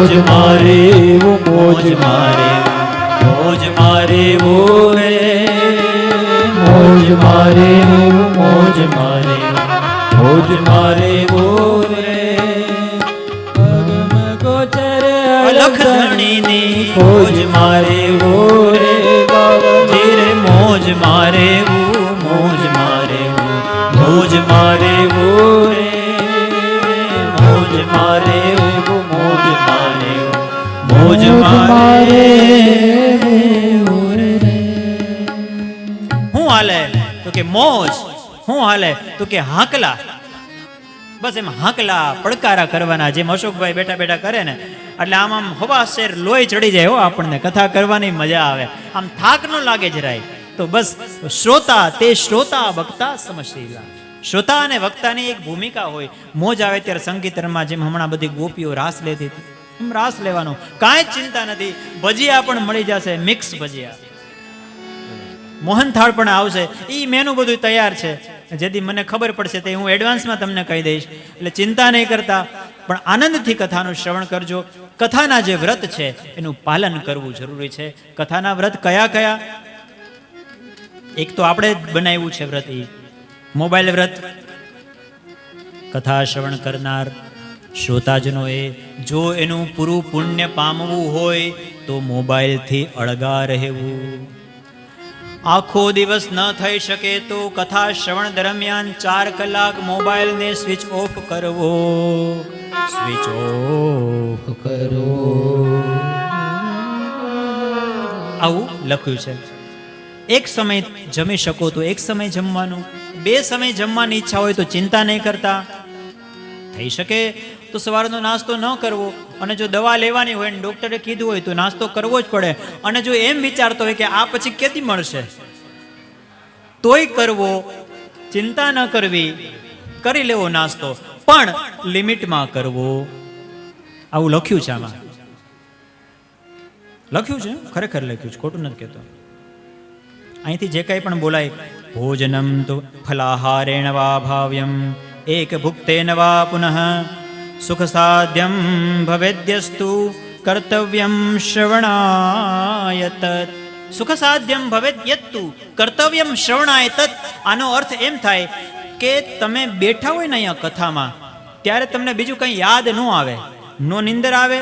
મોજ મારે મોજ મારે મોજ મારે રે મોજ મારે મોજ મારે મોજ મારે રે ગોચર અલખ ધણીની મોજ મારે રે ધીરે મોજ મારે મોજ મારે મોજ મારે રે મોજ મારે મોજ મારે મોજ મારે હું હાલે તો કે મોજ, હું હાલે તો કે હાકલા. બસ એમ હાકલા પડકારા કરવાના, જેમ અશોકભાઈ બેઠા બેઠા કરે ને એટલે આમ આમ હવા શેર લોહી ચડી જાય હો. આપણને કથા કરવાની મજા આવે, આમ થાક ન લાગે જરાય. તો બસ શ્રોતા તે શ્રોતા વક્તા સમશીલા. શ્રોતા અને વક્તાની એક ભૂમિકા હોય. મોજ આવે ત્યારે સંગીતમાં જેમ હમણાં બધી ગોપીઓ રાસ લેતી હતી એમ રાસ લેવાનો, કાંઈ ચિંતા નથી. ભજીયા પણ મળી જશે, મિક્સ ભજીયા, મોહનથાળ પણ આવશે. એ મેનુ બધું તૈયાર છે. જેથી મને ખબર પડશે તે હું એડવાન્સમાં તમને કહી દઈશ, એટલે ચિંતા નહીં કરતા. પણ આનંદથી કથાનું શ્રવણ કરજો. કથાના જે વ્રત છે એનું પાલન કરવું જરૂરી છે. કથાના વ્રત કયા કયા? એક તો આપણે જ બનાવ્યું છે વ્રત, એ મોબાઈલ વ્રત. કથા શ્રવણ કરનાર શ્રોતાજનોએ જો એનું પૂરું પુણ્ય પામવું હોય તો મોબાઈલથી અળગા રહેવું. આખો દિવસ ન થઈ શકે તો કથા શ્રવણ દરમિયાન 4 કલાક મોબાઈલને સ્વિચ ઓફ કરવો. સ્વિચ ઓફ કરો, આવું લખ્યું છે. એક સમય જમી શકો તો એક સમય જમવાનું, 2 સમય જમવાની ઈચ્છા હોય તો ચિંતા નહીં કરતા. થઈ શકે તો સવારનો નાસ્તો ન કરવો, અને જો દવા લેવાની હોય ને ડોક્ટરે કીધું હોય તો નાસ્તો કરવો જ પડે. અને જો એમ વિચારતો હોય કે આ પછી કેદી મળશે તોય કરવો, ચિંતા ન કરવી, કરી લેવો નાસ્તો, પણ લિમિટમાં કરવો. આવું લખ્યું છે, આમાં લખ્યું છે, ખરેખર લખ્યું છે, ખોટું નથી કહેતો. અહીંથી જે કંઈ પણ બોલાય, ભોજનમ તો ફલાહારેણ વા ભાવ્યમ એક ભુક્તેન વા પુનઃ સુખ સાધ્યમ ભવેદ્યસ્તુ કર્તવ્યમ શ્રવણાય તત. સુખ સાધ્યમ ભવેદ્યસ્તુ કર્તવ્યમ શ્રવણાય તત. આનો અર્થ એમ થાય કે તમે બેઠા હોય ને અહીંયા કથામાં, ત્યારે તમને બીજું કંઈ યાદ ન આવે, નો નિંદર આવે,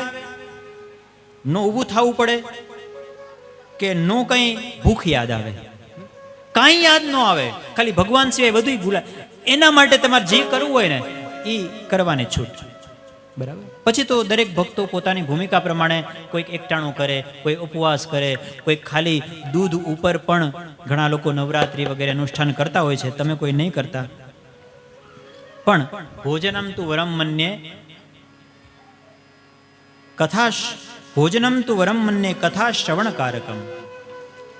નો ઊભું થવું પડે, કે નો કંઈ ભૂખ યાદ આવે, કાંઈ યાદ ન આવે, ખાલી ભગવાન સિવાય બધું ભૂલાય. એના માટે તમારે જે કરવું હોય ને એ કરવાની છૂટ, બરાબર. પછી તો દરેક ભક્તો પોતાની ભૂમિકા પ્રમાણે કોઈક એકટાણું કરે, કોઈ ઉપવાસ કરે, કોઈ ખાલી દૂધ ઉપર પણ ઘણા લોકો નવરાત્રિ વગેરે અનુષ્ઠાન કરતા હોય છે. તમે કોઈ નહીં કરતા. પણ ભોજનમ તુ વરમ મન્યે કથા, ભોજનમ તુ વરમ મન્યે કથા શ્રવણકારકમ.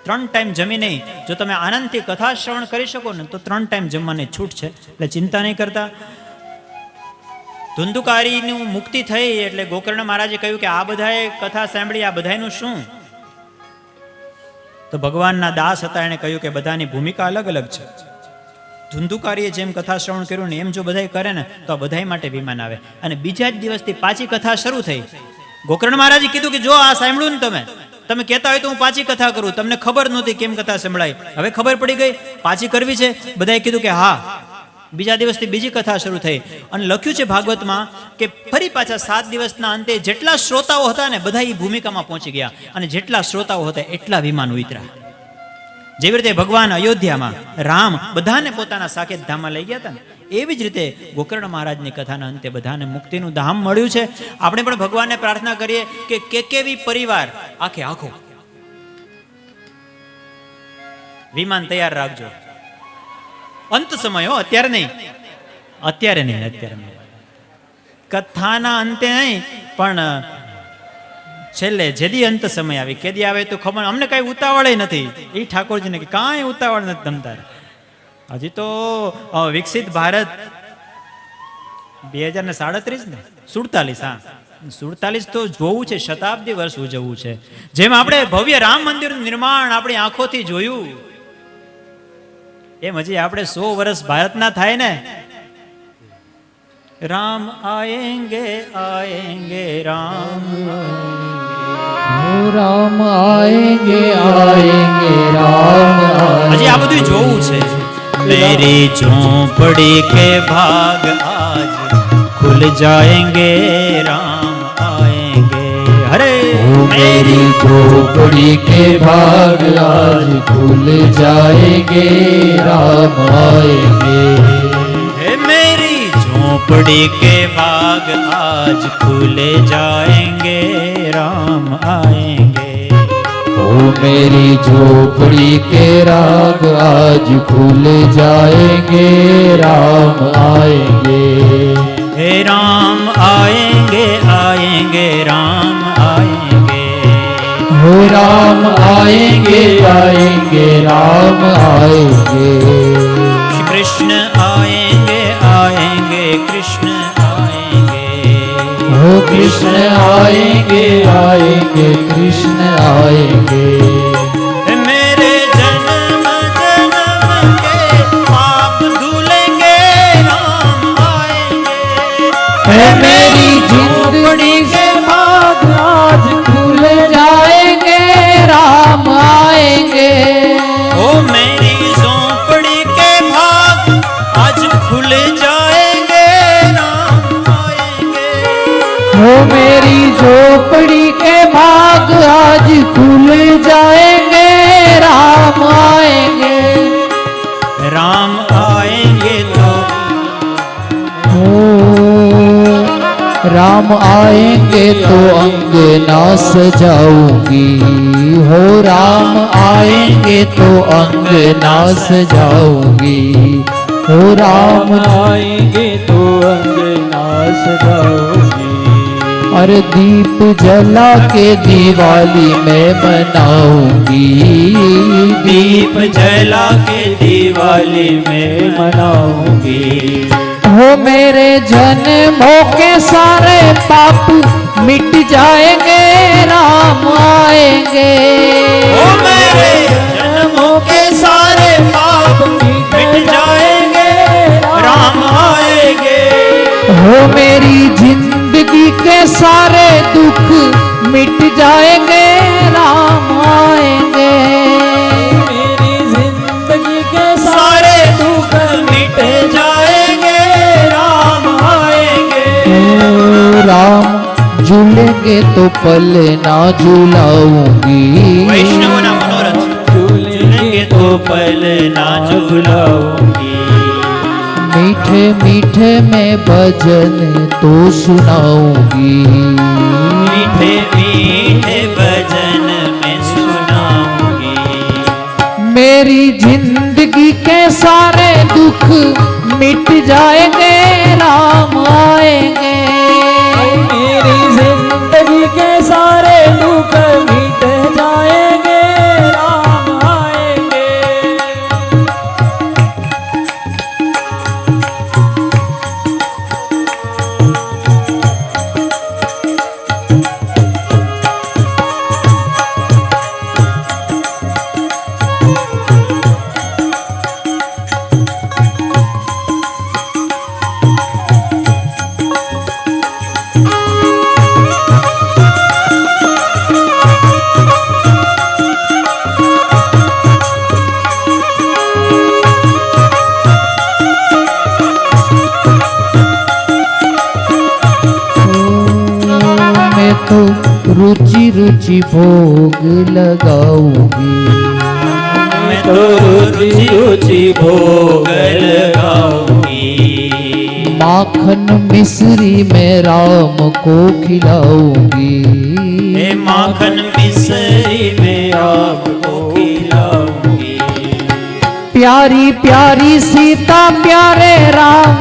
3 ટાઈમ જમી નહીં, જો તમે આનંદથી કથા શ્રવણ કરી શકો ને તો 3 ટાઈમ જમવાની છૂટ છે, એટલે ચિંતા નહીં કરતા. ધુંધુકારીનું મુક્તિ થઈ એટલે ગોકર્ણ મહારાજે કહ્યું કે આ બધાએ કથા સાંભળી, આ બધાનું શું? તો ભગવાનના દાસ હતા, એણે કહ્યું કે બધાની ભૂમિકા અલગ અલગ છે. ધુંધુકારીએ જેમ કથા શ્રવણ કર્યું ને એમ જો બધાય કરે ને તો આ બધાય માટે વિમાન આવે. અને બીજા જ દિવસથી પાછી કથા શરૂ થઈ. ગોકર્ણ મહારાજે કીધું કે જો આ સાંભળ્યું ને તમે કહેતા હોય તો હું પાછી કથા કરું. તમને ખબર નહોતી કેમ કથા સંભળાય, હવે ખબર પડી ગઈ, પાછી કરવી છે. બધાએ કીધું કે હા. બીજા દિવસથી બીજી કથા શરૂ થઈ. અને લખ્યું છે ભાગવતમાં કે ફરી પાછા 7 દિવસના અંતે જેટલા શ્રોતાઓ હતા ને બધા એ ભૂમિકામાં પહોંચી ગયા, અને જેટલા શ્રોતાઓ હતા એટલા વિમાન ઉતર્યા. જેવી રીતે ભગવાન અયોધ્યામાં રામ બધાને પોતાના સાકેત ધામમાં લઈ ગયા હતા ને, એવી જ રીતે ગોકર્ણ મહારાજની કથાના અંતે બધાને મુક્તિનું ધામ મળ્યું છે. આપણે પણ ભગવાનને પ્રાર્થના કરીએ કે કેકેવી પરિવાર આખે આખો વિમાન તૈયાર રાખજો. અંત સમય હો, અત્યારે નહીં, અત્યારે નહીં. કથાના અંતે નહીં, પણ છેલ્લે જેદી અંત સમય આવે, કેદી આવે તો ખબર. અમને કઈ ઉતાવળ નથી, એ ઠાકોરજીને કે કાંઈ ઉતાવળ નથી તમતાર. હજી તો વિકસિત ભારત 2037 ને 47, હા 47 તો જોવું છે, શતાબ્દી વર્ષ ઉજવવું છે. જેમ આપણે ભવ્ય રામ મંદિરનું નિર્માણ આપણી આંખોથી જોયું, એમ હજી આપણે 100 વર્ષ ભારતના થાય ને राम आएंगे आएंगे राम, राम आएंगे आएंगे राम हजी आ બધું જોવું છે। मेरी झोंपड़ी के भाग आज खुल जाएंगे राम आएंगे। हरे मेरी झोपड़ी के भाग आज खुल जाएंगे राम आएंगे। मेरी झोंपड़ी के भाग आज खुल जाएंगे राम आएंगे। ओ मेरी झोपड़ी के राग आज खुल जाएंगे राम आएंगे। हे राम आएंगे आएंगे राम आएंगे। हो राम आएंगे आएंगे राम आएंगे। श्री कृष्ण आएंगे आएंगे कृष्ण आएंगे। हो कृष्ण आएंगे आएंगे कृष्ण आएंगे। मेरे जन्म जन्म के पाप धुलेंगे राम आएंगे। मेरी झोपड़ी के भाग आज खुल जाएंगे राम आएंगे। ओ मेरी झोंपड़ी के भाग आज खुल जाएंगे राम आएंगे। हो मेरी झोपड़ी के भाग आज खुल जाएंगे राम आएंगे। राम आएंगे तो राम आएंगे तो अंगना सजाऊंगी। हो राम आएंगे तो अंगना सजाऊंगी। हो राम आएंगे तो अंगना सजाऊंगी। अरे दीप जला के दिवाली में मनाऊंगी। दीप जला के दिवाली में मनाऊंगी। हो मेरे जन्मों के सारे पाप मिट जाएंगे राम आएंगे। ओ मेरे जन्मों के सारे पाप मिट जाएंगे राम आएंगे। हो मेरी जिंदगी के सारे दुख मिट जाएंगे राम आएंगे। मेरी जिंदगी के सारे दुख मिट जाएंगे राम आएंगे। ओ राम झूलेंगे तो पल ना झूलाऊंगी। वैष्णव ना मनोरथ झूलेंगे तो पल ना झूलाऊंगी। मीठे मीठे में भजन तो सुनाऊंगी। मीठे मीठे भजन में सुनाऊंगी। मेरी जिंदगी के सारे दुख मिट जाएंगे राम आएंगे। मेरी जिंदगी के सारे दुख मिट जाएंगे राम आएंगे। तो रुचि रुचि भोग लगाऊंगी। मैं तो रुचि रुचि भोग लगाऊंगी। माखन मिश्री में राम को खिलाऊंगी। हे माखन मिश्री में आपको खिलाऊंगी। प्यारी प्यारी सीता प्यारे राम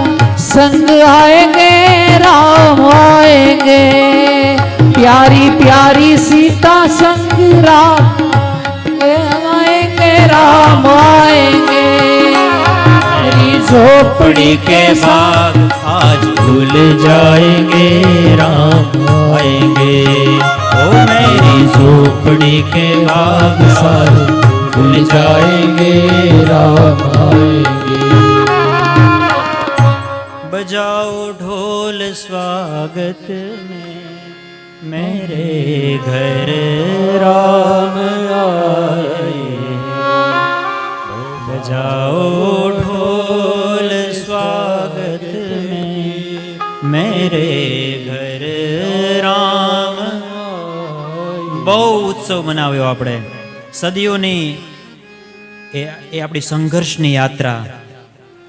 संग आएंगे राम आएंगे। प्यारी प्यारी सीता संग राम आएंगे राम आएंगे। मेरी झोपड़ी के भाग आज खुल जाएंगे राम आएंगे। ओ मेरी झोपड़ी के भाग सारे खुल जाएंगे राम आएंगे। बजाओ ढोल स्वागत में, मेरे घर राम आए। बजाओ ढोल स्वागत में, मेरे घर राम आए। બહુ ઉત્સવ મનાવ્યો આપણે સદીઓની, એ આપણી સંઘર્ષની યાત્રા.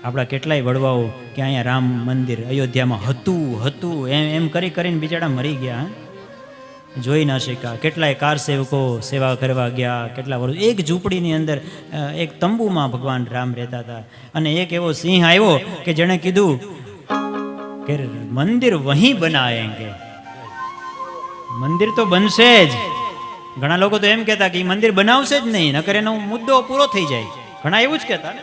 આપણા કેટલાય વડવાઓ કે અહીંયા રામ મંદિર અયોધ્યામાં હતું એમ કરીને બિચારા મરી ગયા, જોઈ ના શક્યા. કેટલાય કાર સેવકો સેવા કરવા ગયા, કેટલા વર્ષ એક ઝૂંપડીની અંદર એક તંબુમાં ભગવાન રામ રહેતા હતા. અને એક એવો સિંહ આવ્યો કે જેણે કીધું કે મંદિર વહીં બનાએંગે, મંદિર તો બનશે જ. ઘણા લોકો તો એમ કહેતા કે મંદિર બનાવશે જ નહીં, નકર એનો મુદ્દો પૂરો થઈ જાય. ઘણા એવું જ કહેતા ને,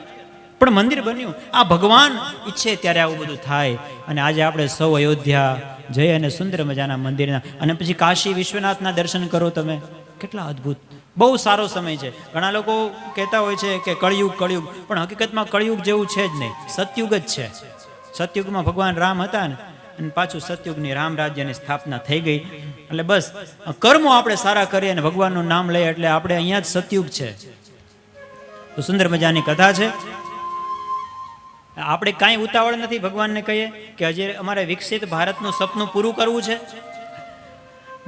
પણ મંદિર બન્યું. આ ભગવાન ઈચ્છે ત્યારે આવું બધું થાય. અને આજે આપણે સૌ અયોધ્યા જઈ અને સુંદર મજાના મંદિરના, અને પછી કાશી વિશ્વનાથના દર્શન કરો તમે, કેટલા અદ્ભુત. બહુ સારો સમય છે. ઘણા લોકો કહેતા હોય છે કે કળિયુગ, પણ હકીકતમાં કળિયુગ જેવું છે જ નહીં, સતયુગ જ છે. સતયુગમાં ભગવાન રામ હતા ને, અને પાછું સતયુગની રામ રાજ્યની સ્થાપના થઈ ગઈ. એટલે બસ કર્મો આપણે સારા કરીએ અને ભગવાનનું નામ લઈએ એટલે આપણે અહીંયા જ સતયુગ છે. તો સુંદર મજાની કથા છે. આપણે કાંઈ ઉતાવળ નથી ભગવાનને કહીએ કે હજી અમારે વિકસિત ભારતનું સપનું પૂરું કરવું છે,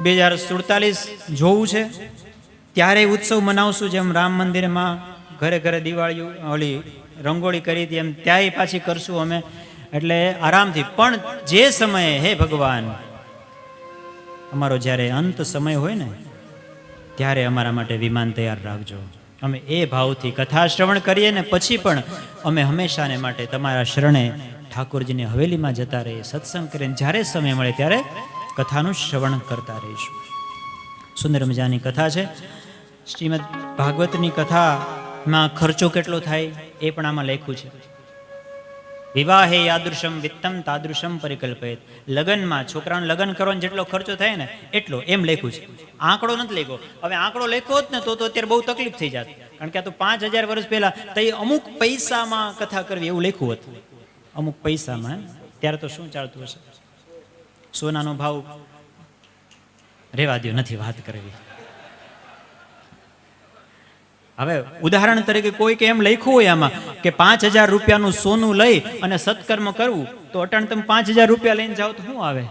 2047 જોવું છે, ત્યારે ઉત્સવ મનાવશું. જેમ રામ મંદિરમાં ઘરે ઘરે દિવાળી ઓલી રંગોળી કરી હતી એમ ત્યાંય પાછી કરશું અમે, એટલે આરામથી. પણ જે સમયે હે ભગવાન અમારો જ્યારે અંત સમય હોય ને ત્યારે અમારા માટે વિમાન તૈયાર રાખજો. અમે એ ભાવથી કથા શ્રવણ કરીએ ને પછી પણ અમે હંમેશાને માટે તમારા શરણે ઠાકોરજીની હવેલીમાં જતા રહીએ, સત્સંગ કરીને જ્યારે સમય મળે ત્યારે કથાનું શ્રવણ કરતા રહીશું. સુંદર મજાની કથા છે. શ્રીમદ ભાગવતની કથામાં ખર્ચો કેટલો થાય એ પણ આમાં લખ્યું છે. વિવાહે યાદૃશમ વિત્તમ તાદૃશમ પરિકલ્પયત. લગ્નમાં છોકરાનું લગ્ન કરવાનો જેટલો ખર્ચો થાય ને એટલો, એમ લખ્યું છે. આંકડો નથી લખ્યો. હવે આંકડો લખ્યો હોત ને તો અત્યારે બહુ તકલીફ થઈ જાત, કારણ કે આ તો 5000 વર્ષ પહેલા તો અમુક પૈસામાં કથા કરવી એવું લખ્યું હતું. અમુક પૈસામાં, ત્યારે તો શું ચાલતું હશે? સોનાનો ભાવ રેવા દો, નથી વાત કરવી. હવે ઉદાહરણ તરીકે કોઈ કે એમ લખ્યું હોય આમાં કે 5000 રૂપિયાનું સોનું લઈ અને સત્કર્મ કરવું, તો અટાણ તમે 5000 રૂપિયા લઈને જાઓ તો શું આવે?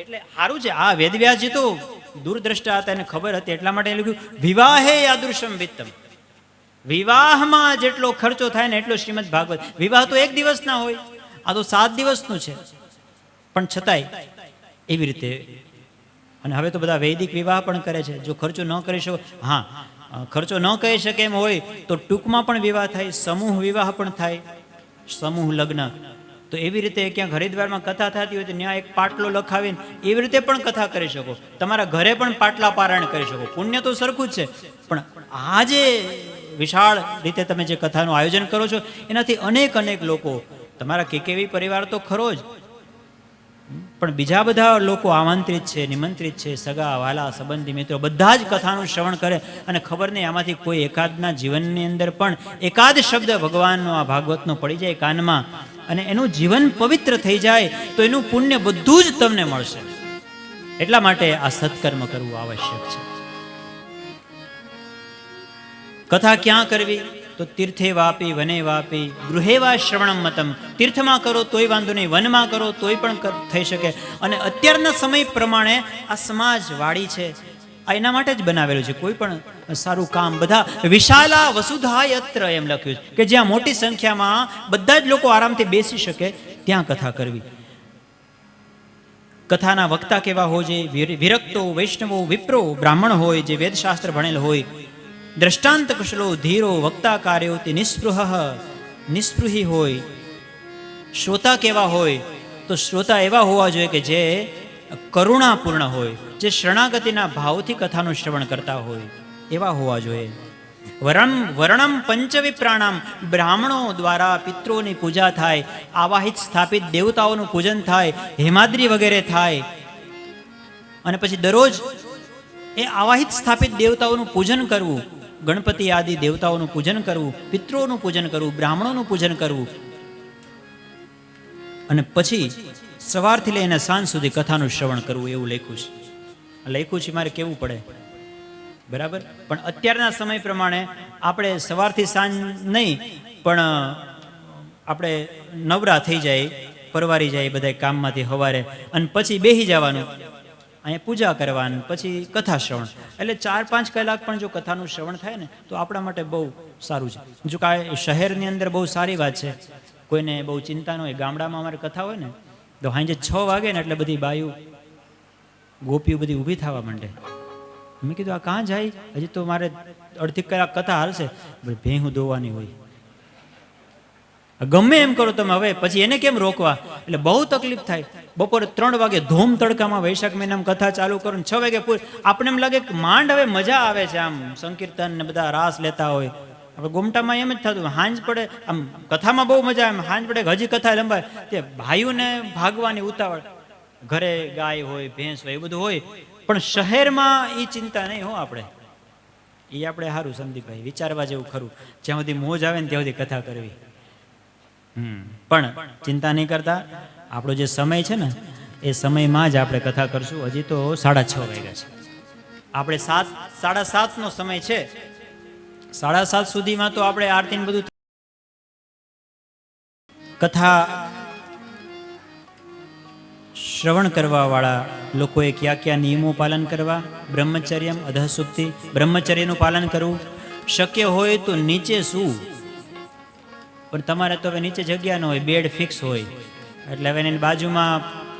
એટલે સારું છે. આ વેદવ્યાસજી તો દૂરદ્રષ્ટા હતા, એને ખબર હતી, એટલા માટે લખ્યું વિવાહે યાદૃશમ વિત્તમ. વિવાહમાં જેટલો ખર્ચો થાય ને એટલો શ્રીમદ ભાગવત. વિવાહ તો એક દિવસના હોય, આ તો 7 દિવસનું છે, પણ છતાંય એવી રીતે. અને હવે તો બધા વૈદિક વિવાહ પણ કરે છે. જો ખર્ચો ન કરી શકો, હા ખર્ચો ન કરી શકે એમ હોય તો ટૂંકમાં પણ વિવાહ થાય, સમૂહ વિવાહ પણ થાય, સમૂહ લગ્ન. તો એવી રીતે ક્યાંક હરિદ્વારમાં કથા થતી હોય તો ત્યાં એક પાટલો લખાવીને એવી રીતે પણ કથા કરી શકો. તમારા ઘરે પણ પાટલા પારાયણ કરી શકો. પુણ્ય તો સરખું જ છે, પણ આ જે વિશાળ રીતે તમે જે કથાનું આયોજન કરો છો એનાથી અનેક લોકો, તમારા કેકેવી પરિવાર તો ખરો જ, પણ બીજા બધા લોકો આમંત્રિત છે, નિમંત્રિત છે, સગા વાલા સંબંધી મિત્રો બધા જ કથાનું શ્રવણ કરે. અને ખબર નહીં આમાંથી કોઈ એકાદના જીવનની અંદર પણ એકાદ શબ્દ ભગવાનનો આ ભાગવતનો પડી જાય કાનમાં અને એનું જીવન પવિત્ર થઈ જાય તો એનું પુણ્ય બધું જ તમને મળશે. એટલા માટે આ સત્કર્મ કરવું આવશ્યક છે. કથા ક્યાં કરવી? તો તીર્થે વાપી વને વાપી ગૃહે વા શ્રવણમ મતમ. તીર્થમાં કરો તોય વાંધો નહીં, વનમાં કરો તોય પણ થઈ શકે. અને અત્યારના સમય પ્રમાણે આ સમાજ વાડી છે, આ એના માટે જ બનાવેલું છે. કોઈ પણ સારું કામ બધા વિશાલા વસુધાયત્ર એમ લખ્યું છે કે જ્યાં મોટી સંખ્યામાં બધા જ લોકો આરામથી બેસી શકે ત્યાં કથા કરવી. કથાના વક્તા કેવા હોય છે? વિરક્તો, વૈષ્ણવો, વિપ્રો, બ્રાહ્મણ હોય જે વેદશાસ્ત્ર ભણેલ હોય. દ્રષ્ટાંત કુશલો ધીરો વક્તા કાર્યોતિ નિસ્પૃહી હોય. શ્રોતા કેવા હોય? તો શ્રોતા એવા હોવા જોઈએ કે જે કરુણાપૂર્ણ હોય, જે શરણાગતિના ભાવથી કથાનું શ્રવણ કરતા હોય, એવા હોવા જોઈએ. વર્ણમ પંચવિપ્રાણામ. બ્રાહ્મણો દ્વારા પિતૃઓની પૂજા થાય, આવાહિત સ્થાપિત દેવતાઓનું પૂજન થાય, હેમાદ્રી વગેરે થાય. અને પછી દરરોજ એ આવાહિત સ્થાપિત દેવતાઓનું પૂજન કરવું, ગણપતિ આદિ દેવતાઓનું પૂજન કરવું, પિતૃઓનું પૂજન કરવું, બ્રાહ્મણોનું પૂજન કરવું. અને પછી સવારથી લઈને સાંજ સુધી કથાનું શ્રવણ કરવું, એવું લખ્યું છે. લખ્યું છે મારે કેવું પડે, બરાબર. પણ અત્યારના સમય પ્રમાણે આપણે સવારથી સાંજ નહીં, પણ આપણે નવરા થઈ જાય, પરવારી જાય બધા કામમાંથી સવારે, અને પછી બેસી જવાનું, અહીંયા પૂજા કરવાની, પછી કથા શ્રવણ. એટલે 4-5 કલાક પણ જો કથાનું શ્રવણ થાય ને તો આપણા માટે બહુ સારું છે. જો કાંઈ શહેરની અંદર બહુ સારી વાત છે, કોઈને બહુ ચિંતા ન હોય. ગામડામાં અમારે કથા હોય ને તો સાંજે 6 વાગે ને એટલે બધી બાયું ગોપીઓ બધી ઊભી થવા માંડે. મેં કીધું આ કાં જાય? હજી તો મારે અડધી કલાક કથા હાલશે. ભેહું દોવાની હોય, ગમે એમ કરો તમે. હવે પછી એને કેમ રોકવા? એટલે બહુ તકલીફ થાય. બપોરે 3 વાગે ધૂમ તડકામાં વૈશાખ મહિનામાં કથા ચાલુ કરો ને 6 વાગે આપણે એમ લાગે કે માંડ હવે મજા આવે છે, આમ સંકીર્તન ને બધા રાસ લેતા હોય. હવે ગોમટામાં એમ જ થતું, હાંજ પડે આમ કથામાં બહુ મજા આવે, હાંજ પડે હજી કથા લંબાય. તે ભાઈઓને ભાગવાની ઉતાવળ, ઘરે ગાય હોય, ભેંસ હોય, એ બધું હોય. પણ શહેરમાં એ ચિંતા નહીં હો. આપણે સારું સંદીપભાઈ વિચારવા જેવું ખરું. જ્યાં સુધી મોજ આવે ને ત્યાં સુધી કથા કરવી. પણ ચિંતા નહીં કરતા. આપણો જે સમય છે ને એ સમયમાં જ આપણે કથા કરશું. હજી તો 6:30 વાગ્યા છે. આપણે 7:30 સમય છે. 7:30 સુધીમાં તો આપણે આરતી ને બધું કથા શ્રવણ કરવા વાળા લોકોએ કયા કયા નિયમો પાલન કરવા. બ્રહ્મચર્યમ અધઃસુપ્તિ, બ્રહ્મચર્યનું પાલન કરવું. શક્ય હોય તો નીચે સૂવું. પણ તમારે તો હવે નીચે જગ્યા ન હોય, બેડ ફિક્સ હોય, એટલે હવે એની બાજુમાં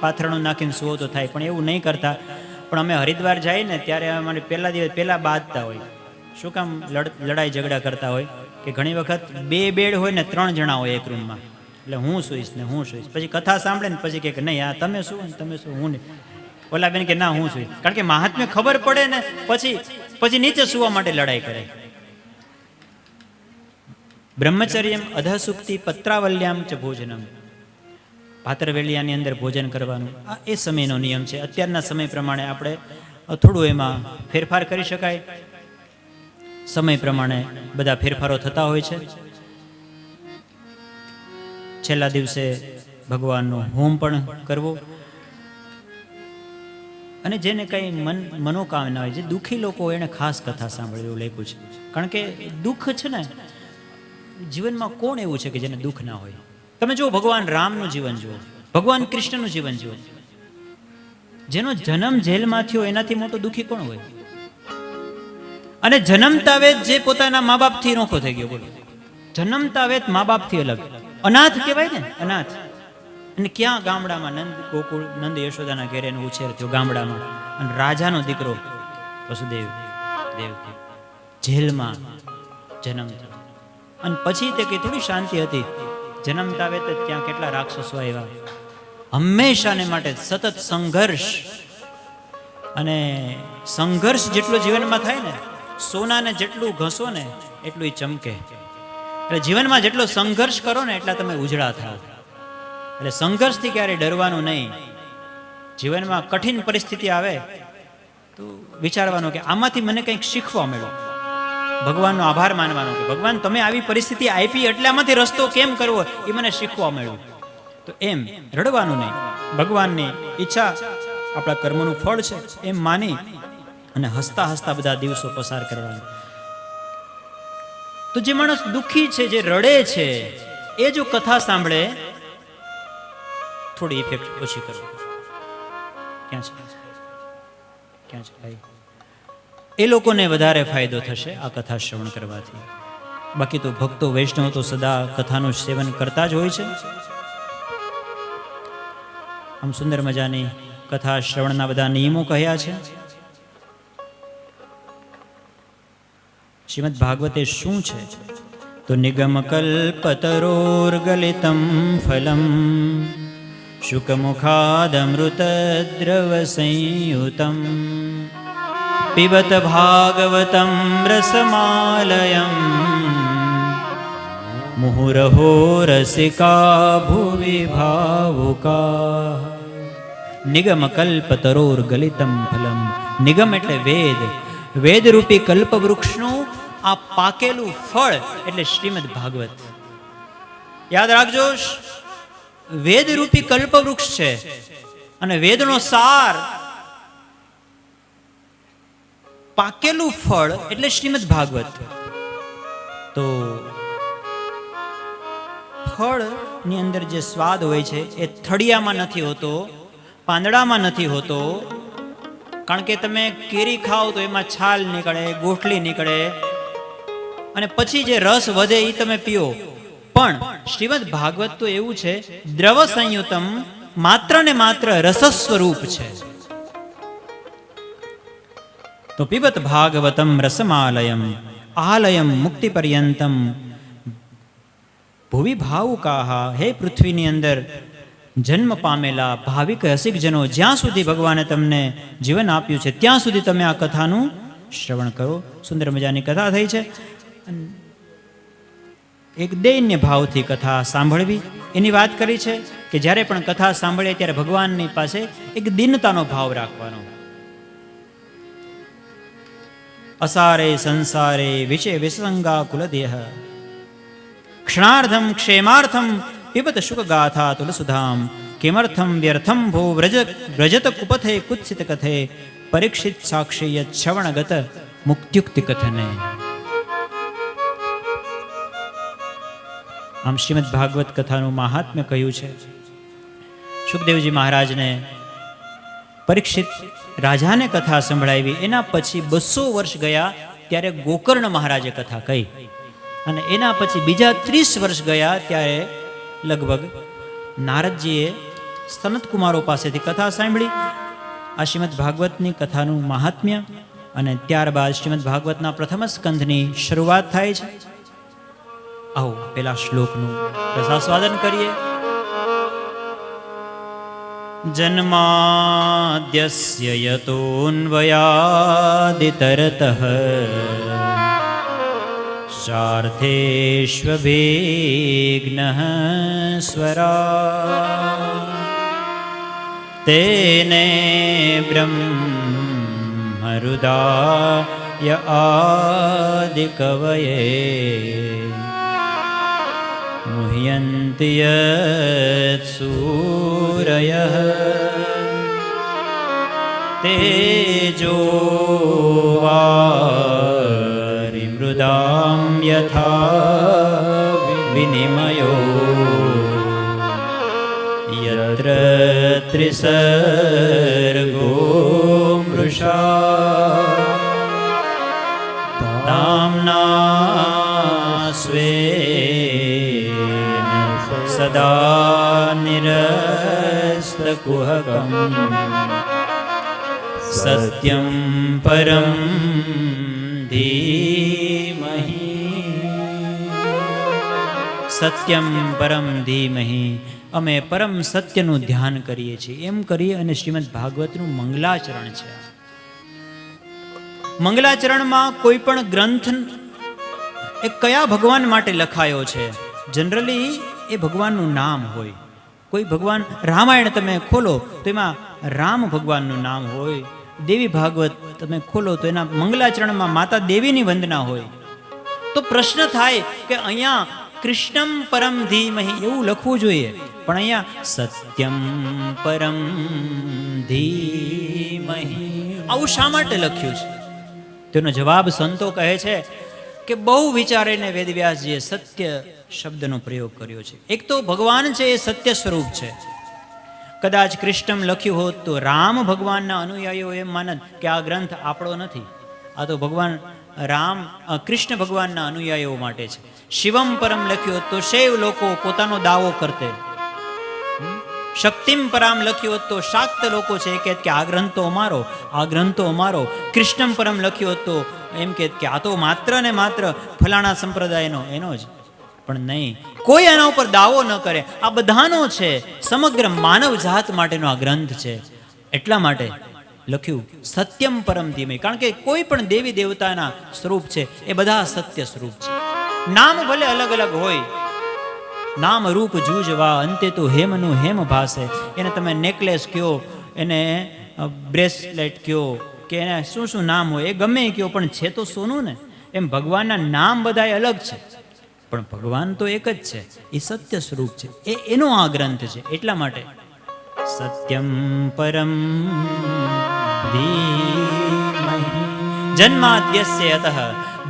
પાથરણું નાખીને સૂવો તો થાય. પણ એવું નહીં કરતા. પણ અમે હરિદ્વાર જઈએ ને ત્યારે અમારે પહેલા દિવસ પહેલાં બાંધતા હોય. શું કામ? લડાઈ ઝઘડા કરતા હોય કે ઘણી વખત 2 બેડ હોય ને 3 જણા હોય એક રૂમમાં. એટલે હું સૂઈશ ને હું સૂઈશ. પછી કથા સાંભળે ને પછી કે નહીં આ તમે શું ને તમે શું, હું નહીં. ઓલા બેન કે ના હું સૂઈશ. કારણ કે મહાત્મ્ય ખબર પડે ને પછી નીચે સૂવા માટે લડાઈ કરે. બ્રહ્મચર્યમ અધઃસુપ્તિ પત્રાવલ્યામ ચ ભોજનમ, ભાતરવેલિયાની અંદર ભોજન કરવાનું. આ એ સમયનો નિયમ છે. અત્યારના સમય પ્રમાણે આપણે થોડું એમાં ફેરફાર કરી શકાય. સમય પ્રમાણે બધા ફેરફારો થતા હોય છે. છેલ્લા દિવસે ભગવાનનો હોમ પણ કરવો. અને જેને કંઈ મનોકામના હોય, જે દુઃખી લોકો હોય એને ખાસ કથા સાંભળવી, એવું લખ્યું છે. કારણ કે દુઃખ છે ને, જીવનમાં કોણ એવું છે કે જેને દુઃખ ના હોય? તમે જુઓ, ભગવાન રામનું જીવન જુઓ, ભગવાન કૃષ્ણનું જીવન જુઓ. જેનો જન્મ જેલમાં થયો એનાથી મોટો દુઃખી કોણ હોય? અને જન્મતા વેત જે પોતાના મા બાપથી નોખો થઈ ગયો. બોલો, જન્મતા વેત મા બાપથી અલગ, અનાથ કહેવાય ને, અનાથ. અને ક્યાં? ગામડામાં નંદ ગોકુળ, નંદ યશોદાના ઘેરે એનો ઉછેર થયો ગામડામાં. અને રાજાનો દીકરો વસુદેવ દેવકી જેલમાં જન્મ થયો. અને પછી તે કઈ થોડી શાંતિ હતી? જન્મતા વેત જ ત્યાં કેટલા રાક્ષસો આવ્યા. હંમેશાને માટે સતત સંઘર્ષ. અને સંઘર્ષ જેટલો જીવનમાં થાય ને, સોનાને જેટલું ઘસો ને એટલું એ ચમકે. એટલે જીવનમાં જેટલો સંઘર્ષ કરો ને એટલા તમે ઉજળા થાવ. એટલે સંઘર્ષથી ક્યારેય ડરવાનું નહીં. જીવનમાં કઠિન પરિસ્થિતિ આવે તો વિચારવાનું કે આમાંથી મને કંઈક શીખવા મળ્યો. ભગવાનનો આભાર માનવાનો કે ભગવાન તમે આવી પરિસ્થિતિ આપી એટલે આમાંથી રસ્તો કેમ કરવો એ મને શીખવા મળ્યું. તો એમ રડવાનું નહીં. ભગવાનની ઈચ્છા આપણા કર્મનું ફળ છે એમ માની અને હસતા હસતા બધા દિવસો પસાર કરવાના. તો જે માણસ દુઃખી છે, જે રડે છે, એ જો કથા સાંભળે થોડી ઇફેક્ટ ઓછી કરો. ક્યાં છે ભાઈ? એ લોકોને વધારે ફાયદો થશે આ કથા શ્રવણ કરવાથી. બાકી તો ભક્તો વૈષ્ણવ તો સદા કથાનું સેવન કરતા જ હોય છે. આમ સુંદર મજાની કથા શ્રવણના બધા નિયમો કહ્યા છે. શ્રીમદ ભાગવતે શું છે? તો નિગમ કલ્પતરોર ગલિતમ ફલમ શુકમુખાદમૃત દ્રવ સંયુતમ પિબત ભાગવતમ રસમાલયમ મુહુરહો રસિકા ભુવિ ભાવુકા. નિગમ કલ્પતરોર ગલિતમ ફલમ. નિગમ એટલે વેદ. વેદરૂપી કલ્પવૃક્ષનું આ પાકેલું ફળ એટલે શ્રીમદ ભાગવત. યાદ રાખજો, વેદરૂપી કલ્પવૃક્ષ છે અને વેદનો સાર પાકેલું ફળ એટલે શ્રીમદ ભાગવત. તો ફળની અંદર જે સ્વાદ હોય છે એ થળિયામાં નથી હોતો, પાંદડામાં નથી હોતો. કારણ કે તમે કેરી ખાઓ તો એમાં છાલ નીકળે, ગોઠલી નીકળે અને પછી જે રસ વધે એ તમે પીઓ. પણ શ્રીમદ ભાગવત તો એવું છે, દ્રવ સંયુતમ, માત્ર ને માત્ર રસ સ્વરૂપ છે. તો પીબત ભાગવતમ રસમાલયમ આલયમ મુક્તિ પર્યંતમ ભુવિ ભાવુકાહા. હે પૃથ્વીની અંદર જન્મ પામેલા ભાવિક રસિક જનો, જ્યાં સુધી ભગવાને તમને જીવન આપ્યું છે ત્યાં સુધી તમે આ કથાનું શ્રવણ કરો. સુંદર મજાની કથા થઈ છે. એક દૈન્ય ભાવથી કથા સાંભળવી એની વાત કરી છે કે જ્યારે પણ કથા સાંભળીએ ત્યારે ભગવાનની પાસે એક દીનતાનો ભાવ રાખવાનો. અસારે સંસારે વિચે વિસંગા કુલદેહ ક્ષણાર્ધમ ક્ષેમાર્થમ પિબત શુક ગાથા તુલસુધામ કિમર્થમ વ્યર્થમ ભો વ્રજત કુપથે કુત્સિત કથે પરીક્ષિત સાક્ષી શ્રવણગત મુક્ત્યુક્તિ કથને. આમ શ્રીમદ ભાગવત કથાનું મહાત્મ્ય કહ્યું છે. સુખદેવજી મહારાજને પરીક્ષિત રાજાને કથા સંભળાવી. એના પછી 200 વર્ષ ગયા ત્યારે ગોકર્ણ મહારાજે કથા કહી અને એના પછી બીજા 30 વર્ષ ગયા ત્યારે લગભગ નારદજીએ સનત કુમારો પાસેથી કથા સાંભળી. આ શ્રીમદ ભાગવતની કથાનું મહાત્મ્ય. અને ત્યારબાદ શ્રીમદ ભાગવતના પ્રથમ સ્કંધની શરૂઆત થાય છે. આવો પેલા શ્લોકનું રસાસ્વાદન કરીએ. જન્માદ્યસ્ય યતોન્વયાદિતરતઃ શાર્થેષ્વભિઘ્નઃ સ્વરા તેને બ્રહ્મહૃદાય આદિકવયે મુહ્યન્તિ યત્સૂરયઃ તેજો વારિમૃદાં યથા વિનિમયો યત્ર ત્રિસર્ગો મૃષા નામ્ના સ્વેન સદા નિરસ્તકુહકં સત્યં પરમ ધીમહિ. સત્યમ પરમ ધીમહિ. અમે પરમ સત્યનું ધ્યાન કરીએ છીએ એમ કરીએ અને શ્રીમદ ભાગવતનું મંગલાચરણ છે. મંગલાચરણમાં કોઈ પણ ગ્રંથ એ કયા ભગવાન માટે લખાયો છે, જનરલી એ ભગવાનનું નામ હોય. કોઈ ભગવાન, રામાયણ તમે ખોલો તો એમાં રામ ભગવાનનું નામ હોય. દેવી ભાગવત તમે ખોલો તો એના મંગલાચરણમાં માતા દેવીની વંદના હોય. તો પ્રશ્ન થાય કે અહીંયા કૃષ્ણમ પરમ ધીમહિ એવું લખવું જોઈએ, પણ અહીંયા સત્યમ પરમ ધીમહિ આવું શા માટે લખ્યું છે? તેનો જવાબ સંતો કહે છે કે બહુ વિચારીને વેદવ્યાસજીએ સત્ય શબ્દનો પ્રયોગ કર્યો છે. એક તો ભગવાન છે એ સત્ય સ્વરૂપ છે. કદાચ કૃષ્ણમ લખ્યું હોત તો રામ ભગવાનના અનુયાયીઓ એમ માનત કે આ ગ્રંથ આપણો નથી, આ તો ભગવાન રામ કૃષ્ણ ભગવાનના અનુયાયીઓ માટે છે. શિવમ પરમ લખ્યું હોત તો શૈવ લોકો પોતાનો દાવો કરતે. શક્તિમ પરામ લખ્યું હોત તો શાક્ત લોકો છે કે આ ગ્રંથો અમારો, આ ગ્રંથો અમારો. કૃષ્ણમ પરમ લખ્યું હોત તો એમ કે આ તો માત્ર ને માત્ર ફલાણા સંપ્રદાયનો એનો જ. પણ નહીં, કોઈ એના ઉપર દાવો ન કરે. આ બધાનો છે, સમગ્ર માનવ જાત માટેનો આ ગ્રંથ છે. એટલા માટે લખ્યું સત્યમ પરમ ધીમે. કારણ કે કોઈ પણ દેવી દેવતાના સ્વરૂપ છે એ બધા સત્ય સ્વરૂપ છે. નામ ભલે અલગ અલગ હોય, નામ રૂપ જૂજવા અંતે તો હેમનું હેમ ભાસે. એને તમે નેકલેસ કયો, એને બ્રેસલેટ કયો કે એને શું શું નામ હોય એ ગમે કયો, પણ છે તો સોનું ને. એમ ભગવાનના નામ બધા અલગ છે, પણ ભગવાન તો એક જ છે, એ સત્ય સ્વરૂપ છે, એનો આ ગ્રંથ છે. એટલા માટે સત્યમ પરમ ધીમહિ જન્માદ્યસ્ય અતઃ,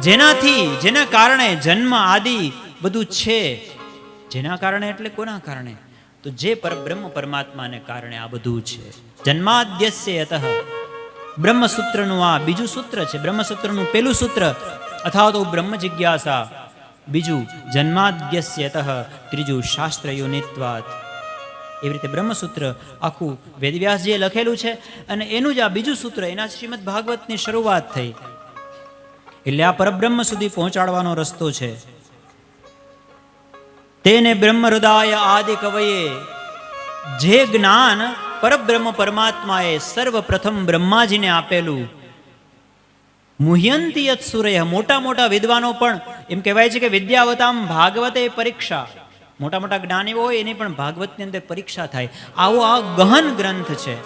જેના કારણે જન્મ આદિ બધું છે. જેના કારણે એટલે કોના કારણે? તો જે પરબ્રહ્મ પરમાત્માને કારણે આ બધું છે. જન્માદ્યસ્ય અતઃ, બ્રહ્મસૂત્રનું આ બીજું સૂત્ર છે. બ્રહ્મસૂત્રનું પેલું સૂત્ર અથવા તો બ્રહ્મ જિજ્ઞાસા, બીજું જન્માદ્યસ્ય અતઃ, ત્રીજું શાસ્ત્ર યોનિત્વાત. એવી રીતે બ્રહ્મસૂત્ર આખું વેદવ્યાસજીએ લખેલું છે અને એનું જ આ બીજું સૂત્ર, એના શ્રીમદ ભાગવતની શરૂઆત થઈ. એટલે આ પરબ્રહ્મ સુધી પહોંચાડવાનો રસ્તો છે. તેને બ્રહ્મ હૃદય આદિ કવયે, જે જ્ઞાન પરબ્રહ્મ પરમાત્માએ સર્વપ્રથમ બ્રહ્માજીને આપેલું. મુહ્યંતિ યત સૂરય, મોટા મોટા વિદ્વાનો પણ એમ કહેવાય છે કે વિદ્યાવતામ ભાગવતે પરીક્ષા, મોટા મોટા જ્ઞાનીઓ હોય એની પણ ભાગવતની અંદર પરીક્ષા થાય. આવો આ ગહન ગ્રંથ છે.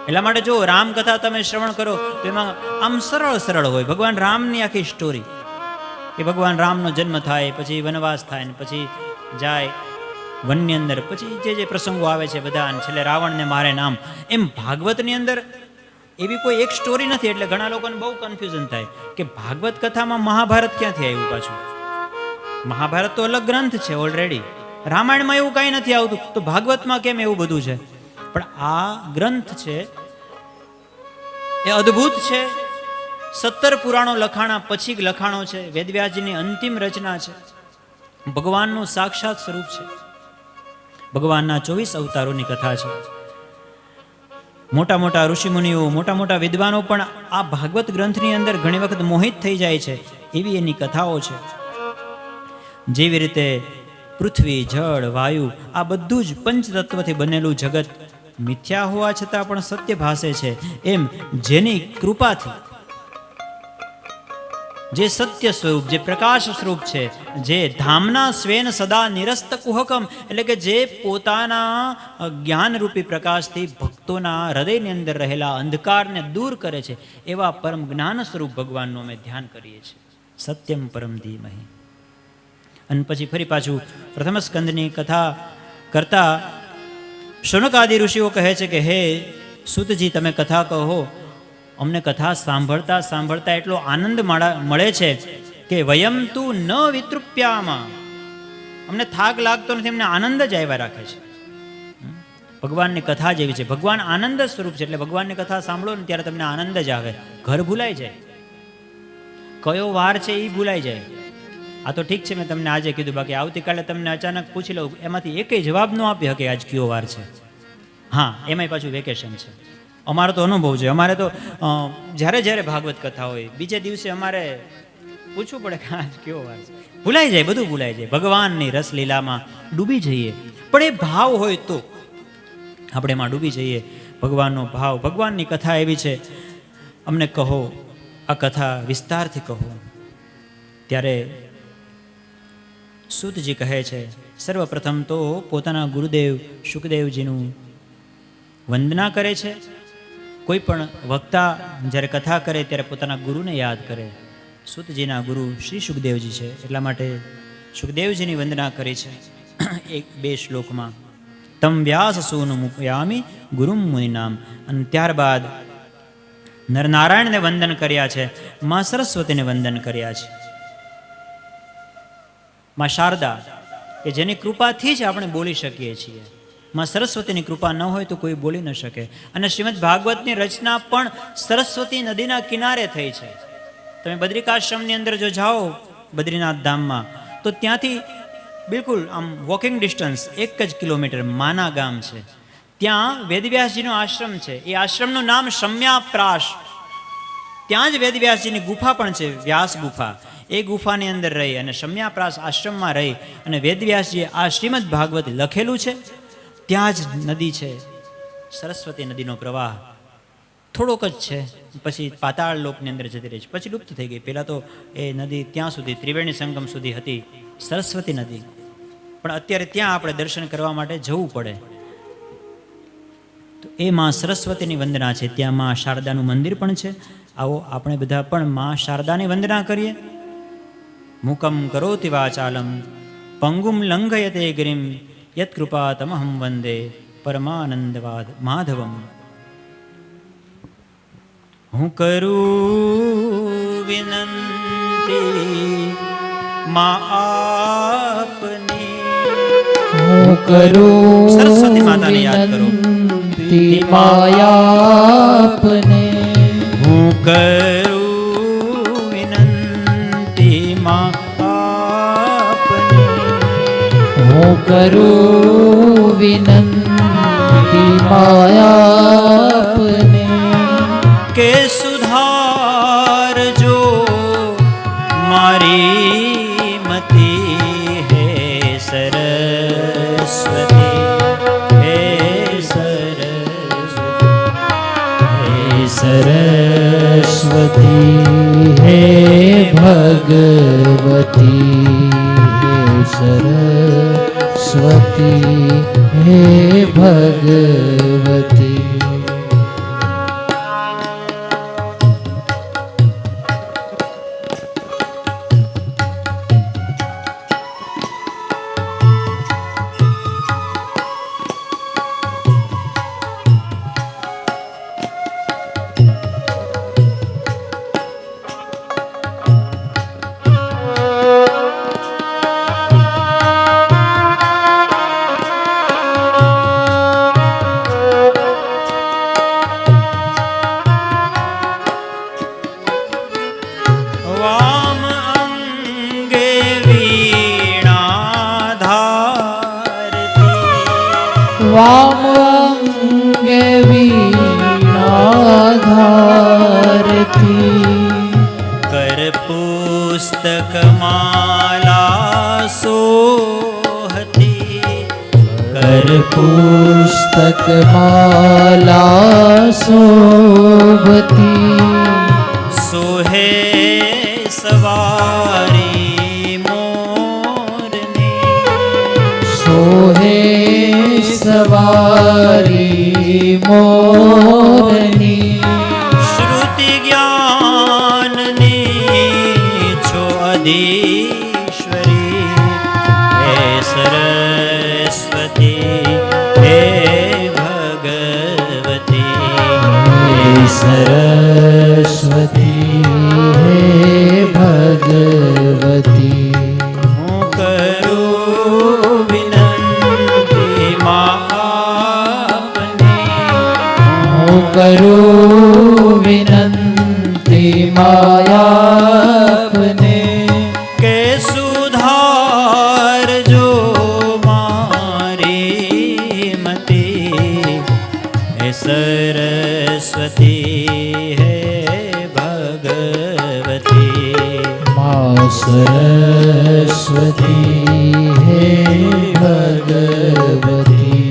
એટલા માટે જો રામકથા તમે શ્રવણ કરો તો એમાં આમ સરળ સરળ હોય. ભગવાન રામની આખી સ્ટોરી, કે ભગવાન રામનો જન્મ થાય, પછી વનવાસ થાય, ને પછી જાય વનની અંદર, પછી જે પ્રસંગો આવે છે બધા, છેલ્લે રાવણને મારે નામ. એમ ભાગવતની અંદર એવી કોઈ એક સ્ટોરી નથી. એટલે ઘણા લોકોને બહુ કન્ફ્યુઝન થાય કે ભાગવત કથામાં મહાભારત ક્યાંથી આવ્યું પાછું? મહાભારત તો અલગ ગ્રંથ છે ઓલરેડી. રામાયણમાં એવું કાંઈ નથી આવતું, તો ભાગવતમાં કેમ એવું બધું છે? પણ આ ગ્રંથ છે એ અદ્ભુત છે. 17 પુરાણો લખાણા પછી લખાણો છે. વેદવ્યાસજીની અંતિમ રચના છે. ભગવાનનું સાક્ષાત સ્વરૂપ છે. ભગવાનના 24 અવતારોની કથા છે. મોટા મોટા ઋષિમુનિઓ, મોટા મોટા વિદ્વાનો પણ આ ભાગવત ગ્રંથની અંદર ઘણી વખત મોહિત થઈ જાય છે, એવી એની કથાઓ છે. જેવી રીતે પૃથ્વી, જળ, વાયુ આ બધું જ પંચતત્વથી બનેલું જગત મિથ્યા હોવા છતાં પણ સત્ય ભાસે છે, એમ જેની કૃપાથી જે સત્ય સ્વરૂપ, જે પ્રકાશ સ્વરૂપ છે, જે ધામના સ્વેન સદા નિરસ્ત કુહકમ, એટલે કે જે પોતાના જ્ઞાનરૂપી પ્રકાશથી ભક્તોના હૃદયની અંદર રહેલા અંધકારને દૂર કરે છે, એવા પરમ જ્ઞાન સ્વરૂપ ભગવાનનું અમે ધ્યાન કરીએ છીએ. સત્યમ પરમ ધીમહિ. અને પછી ફરી પાછું પ્રથમ સ્કંદની કથા કરતા શૌનકાદિ ઋષિઓ કહે છે કે હે સૂતજી, તમે કથા કહો. અમને કથા સાંભળતા સાંભળતા એટલો આનંદ મળે છે કે વયમ તું ન વિતૃપ્યામાં, અમને થાક લાગતો નથી, અમને આનંદ જ આવ્યા રાખે છે. ભગવાનની કથા જેવી છે. ભગવાન આનંદ સ્વરૂપ છે. એટલે ભગવાનની કથા સાંભળો ને ત્યારે તમને આનંદ જ આવે. ઘર ભૂલાઈ જાય, કયો વાર છે એ ભૂલાઈ જાય. આ તો ઠીક છે, મેં તમને આજે કીધું, બાકી આવતીકાલે તમને અચાનક પૂછી લઉં, એમાંથી એકેય જવાબ ન આપી શકે આજ કયો વાર છે. હા, એમાંય પાછું વેકેશન છે. અમારો તો અનુભવ છે. અમારે તો જ્યારે જ્યારે ભાગવત કથા હોય બીજે દિવસે અમારે પૂછવું પડે કે આજ કયો વાર છે. ભૂલાઈ જાય, બધું ભૂલાઈ જાય. ભગવાનની રસલીલામાં ડૂબી જઈએ. પણ એ ભાવ હોય તો આપણે એમાં ડૂબી જઈએ. ભગવાનનો ભાવ, ભગવાનની કથા એવી છે. અમને કહો, આ કથા વિસ્તારથી કહો. ત્યારે સૂતજી કહે છે, સર્વપ્રથમ તો પોતાના ગુરુદેવ શુકદેવજીનું વંદના કરે છે. કોઈ પણ વક્તા જ્યારે કથા કરે ત્યારે પોતાના ગુરુને યાદ કરે. સૂતજીના ગુરુ શ્રી શુકદેવજી છે, એટલા માટે શુકદેવજીની વંદના કરી છે 1-2 શ્લોકમાં. તમ વ્યાસ સૂનું મુકયામી ગુરુમ મુનિનામ. અને ત્યારબાદ નરનારાયણને વંદન કર્યા છે, મા સરસ્વતીને વંદન કર્યા છે. મા શારદા, કે જેની કૃપાથી જ આપણે બોલી શકીએ છીએ. માં સરસ્વતીની કૃપા ન હોય તો કોઈ બોલી ન શકે. અને શ્રીમદ ભાગવતની રચના પણ સરસ્વતી નદીના કિનારે થઈ છે. તમે બદ્રિકાશ્રમની અંદર જો જાઓ બદ્રીનાથ ધામમાં, તો ત્યાંથી બિલકુલ આમ વોકિંગ ડિસ્ટન્સ 1 જ કિલોમીટર માના ગામ છે. ત્યાં વેદવ્યાસજીનો આશ્રમ છે. એ આશ્રમનું નામ શમ્યાપ્રાશ. ત્યાં જ વેદવ્યાસજીની ગુફા પણ છે, વ્યાસ ગુફા. એ ગુફાની અંદર રહી અને શમ્યાપ્રાશ આશ્રમમાં રહી અને વેદવ્યાસજીએ આ શ્રીમદ ભાગવત લખેલું છે. ત્યાં જ નદી છે, સરસ્વતી નદીનો પ્રવાહ થોડોક જ છે, પછી પાતાળ લોકની અંદર જતી રહી છે, પછી લુપ્ત થઈ ગઈ. પહેલાં તો એ નદી ત્યાં સુધી ત્રિવેણી સંગમ સુધી હતી સરસ્વતી નદી, પણ અત્યારે ત્યાં આપણે દર્શન કરવા માટે જવું પડે. તો એ માં સરસ્વતીની વંદના છે. ત્યાં માં શારદાનું મંદિર પણ છે. આવો આપણે બધા પણ માં શારદાની વંદના કરીએ. મૂકં કરોતિ વાચાલમ પંગુમ લંઘયતે ગિરિમ યત્કૃપાતમહં વંદે પરમાનંદવાદ માધવમ. હું કરું વિનંતી મા આપની. હું કરું સરસ્વતી માતાને યાદ કરો. વિનંતી માયાપને. હું કરું વિનંતી મા આપની. હું કરું વિનંતી માયાપને. કે સુધારજો મારી મતી હે સરસ્વતી, હે સરસ્વતી, હે ભગવતી, હે સરસ્વતી, હે ભગવતી. વામ અંગે વીણા ધારતી. વામ અંગે વીણા ધારતી. કર પુસ્તક માલા સોહતી. કર પુસ્તક માલા શોભતી. સોહે સવારી મોરની. સોહે સવારી મોરની. શ્રુતિ જ્ઞાનની છો અધીશ્વરી. હે સરસ્વતી, હે ભગવતી. હે સરસ્વતી, હે ભગવતી. હું કરું વિનંતી મા આપને. હું કરું વિનંતી માયાપને. કે સુધારજો મારી મતી. હે સરસ્વતી, હે ભગવતી. મા સરસ્વતી, હે ભગવતી.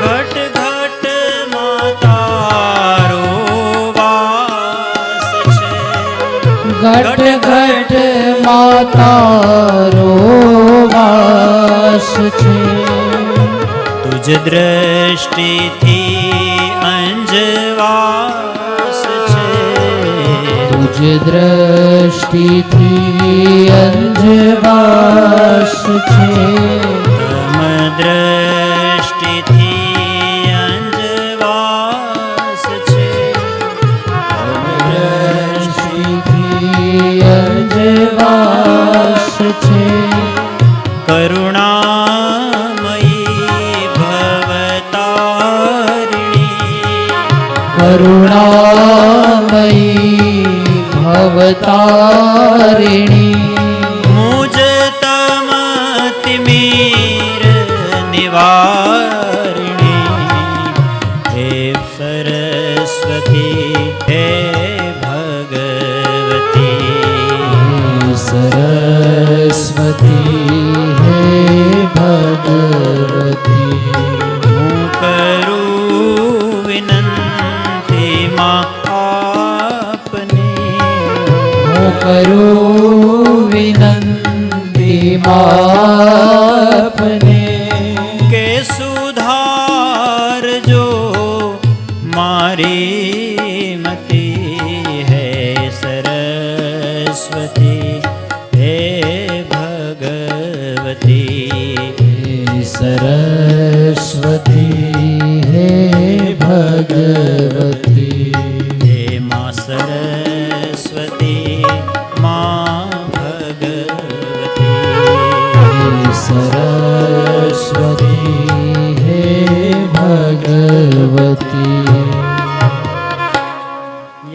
ઘટ ઘટ માતારો વાસ છે. ઘટ ઘટ માતારો વાસ છે. તુજ દ્રષ્ટિથી અંજવાસ છે. તુજ દ્રષ્ટિથી અંજવાસ છે. તમ દ્રષ્ટિથી અંજવાસ છે. દ્રષ્ટિથી અંજવાસ છે. કરુણામયી ભવતારિણી. કરુણામયી ભવતારિણી. મુજ તમ તિમિર નિવારિણી. હે સરસ્વતી, હે ભગવતી હું કરું વિનંતી માં આપને, હું કરું વિનંતી આપને કે સુધારજો મારી મતી હે સરસ્વતી હે ભગવતી, હે સરસ્વતી હે ભગવતી હે માં સરસ્વતી માં ભગવતી, હે સરસ્વતી હે ભગવતી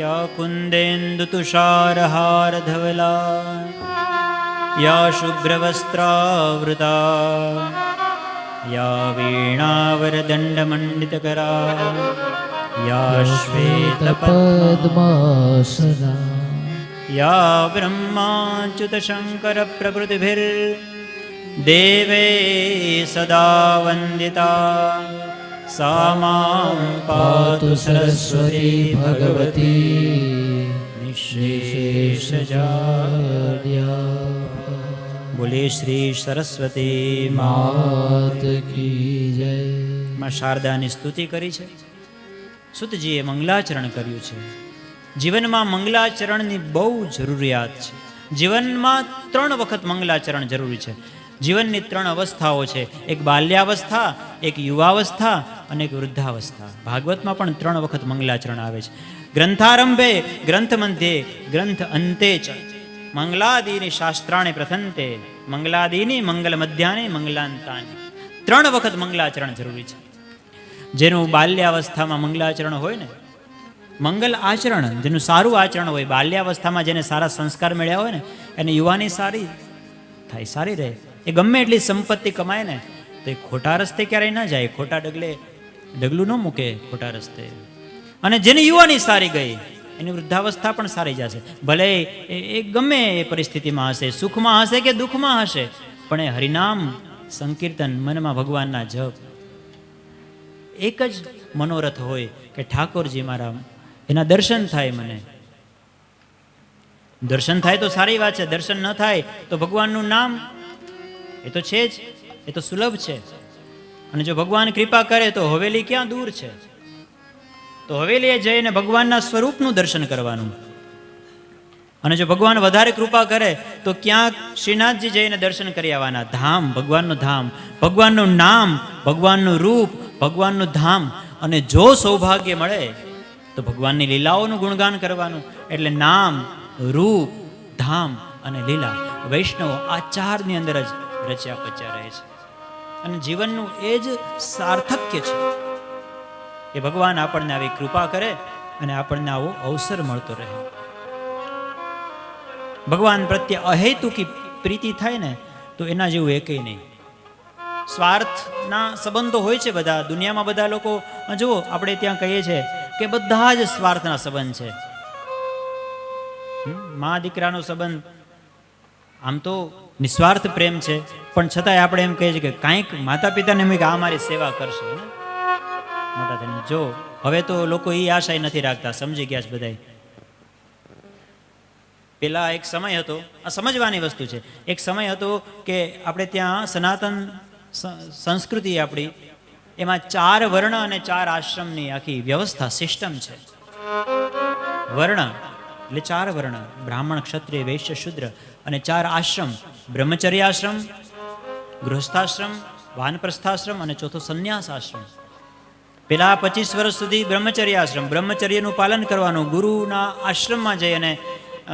યા કુંદેન્દુ તુષારહાર ધવલા યા શુભ્રવસ્ત્રાવૃતા યા વીણાવરદંડમંડિતકરા યા શ્વેતપદ્મા યા બ્રહ્માચ્યુતશંકરપ્રભૃતિભિર્દેવે સદા વંદિતા સા માં પાતુ સરસ્વતી ભગવતી નિઃશેષજા. બોલે શ્રી સરસ્વતી માત કી જય. માં શારદાની સ્તુતિ કરી છે. સુતજીએ મંગલાચરણ કર્યું છે. જીવનમાં મંગલાચરણની બહુ જરૂરિયાત છે. જીવનમાં 3 વખત મંગલાચરણ જરૂરી છે. જીવનની 3 અવસ્થાઓ છે, એક બાલ્યાવસ્થા, એક યુવાવસ્થા અને એક વૃદ્ધાવસ્થા. ભાગવતમાં પણ 3 વખત મંગલાચરણ આવે છે. ગ્રંથારંભે, ગ્રંથ મધ્યે, ગ્રંથ અંતે ચ મંગલાદીની શાસ્ત્રાણી પ્રથંતે મંગલાદીની મંગલ મધ્યાની મંગલાંતાની. 3 વખત મંગલાચરણ જરૂરી છે. જેનું બાલ્યાવસ્થામાં મંગલાચરણ હોય ને, મંગલ આચરણ, જેનું સારું આચરણ હોય, બાલ્યાવસ્થામાં જેને સારા સંસ્કાર મળ્યા હોય ને, એને યુવાની સારી થાય, સારી રહે. એ ગમે એટલી સંપત્તિ કમાય ને તો એ ખોટા રસ્તે ક્યારેય ના જાય, ખોટા ડગલું ન મૂકે ખોટા રસ્તે. અને જેની યુવાની સારી ગઈ એની વૃદ્ધાવસ્થા પણ સારી જશે. ભલે એ ગમે એ પરિસ્થિતિમાં હશે, સુખમાં હશે કે દુઃખમાં હશે, પણ એ હરિનામ સંકીર્તન, મનમાં ભગવાનના જપ, એક જ મનોરથ હોય કે ઠાકોરજી મારા, એના દર્શન થાય. મને દર્શન થાય તો સારી વાત છે, દર્શન ન થાય તો ભગવાનનું નામ એ તો છે જ, એ તો સુલભ છે. અને જો ભગવાન કૃપા કરે તો હવેલી ક્યાં દૂર છે, તો હવેલીએ જઈને ભગવાનના સ્વરૂપનું દર્શન કરવાનું. અને જો ભગવાન વધારે કૃપા કરે તો ક્યાંક શ્રીનાથજી જઈને દર્શન કરી આવવાના. ધામ, ભગવાનનું ધામ, ભગવાનનું નામ, ભગવાનનું રૂપ, ભગવાનનું ધામ. અને જો સૌભાગ્ય મળે તો ભગવાનની લીલાઓનું ગુણગાન કરવાનું. એટલે નામ, રૂપ, ધામ અને લીલા, વૈષ્ણવ આ 4ની અંદર જ રચ્યા પચ્યા રહે છે. અને જીવનનું એ જ સાર્થક્ય છે કે ભગવાન આપણને આવી કૃપા કરે અને આપણને આવો અવસર મળતો રહે. ભગવાન પ્રત્યે અહેતુકી પ્રીતિ થાય ને તો એના જેવું એકેય નહીં. સ્વાર્થના સંબંધો હોય છે બધા દુનિયામાં. બધા લોકો જુઓ, આપણે ત્યાં કહીએ છીએ કે બધા જ સ્વાર્થના સંબંધ છે. મા દીકરાનો સંબંધ આમ તો નિસ્વાર્થ પ્રેમ છે, પણ છતાંય આપણે એમ કહીએ છીએ કે કાંઈક માતા પિતાને એમ કે આ મારી સેવા કરશે ને મોટા થઈને. જો હવે તો લોકો એ આશા નથી રાખતા, સમજી ગયા છે બધા. પેલા એક સમય હતો, આ સમજવાની વસ્તુ છે, એક સમય હતો કે આપણે ત્યાં સનાતન સંસ્કૃતિ આપણી, એમાં 4 વર્ણ અને 4 આશ્રમની આખી વ્યવસ્થા, સિસ્ટમ છે. વર્ણ એટલે 4 વર્ણ, બ્રાહ્મણ, ક્ષત્રિય, વૈશ્ય, શૂદ્ર, અને 4 આશ્રમ, બ્રહ્મચર્યાશ્રમ, ગૃહસ્થાશ્રમ, વાનપ્રસ્થાશ્રમ અને ચોથો સંન્યાસ આશ્રમ. પેલા 25 વર્ષ સુધી બ્રહ્મચર્યાશ્રમ, બ્રહ્મચર્યનું પાલન કરવાનું, ગુરુના આશ્રમમાં જઈ અને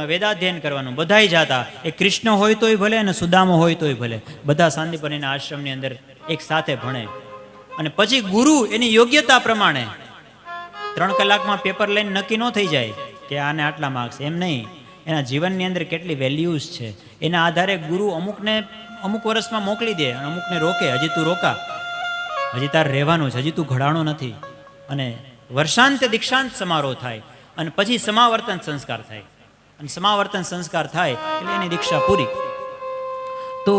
વેદાધ્યયન કરવાનું. બધાય જાતા, એ કૃષ્ણ હોય તોય ભલે અને સુદામો હોય તોય ભલે, બધા સાંદીપનીના આશ્રમની અંદર એક સાથે ભણે. અને પછી ગુરુ એની યોગ્યતા પ્રમાણે 3 કલાકમાં પેપર લઈને નક્કી ન થઈ જાય કે આને આટલા માર્ક્સ, એમ નહીં. એના જીવનની અંદર કેટલી વેલ્યુઝ છે એના આધારે ગુરુ અમુકને અમુક વર્ષમાં મોકલી દે અને અમુકને રોકે, હજી તું રોકા, હજી તાર રહેવાનું છે, હજી તું ઘડાણો નથી. અને વર્ષાંતે દીક્ષાંત સમારોહ થાય અને પછી સમાવર્તન સંસ્કાર થાય. અને સમાવર્તન સંસ્કાર થાય એટલે એની દીક્ષા પૂરી. તો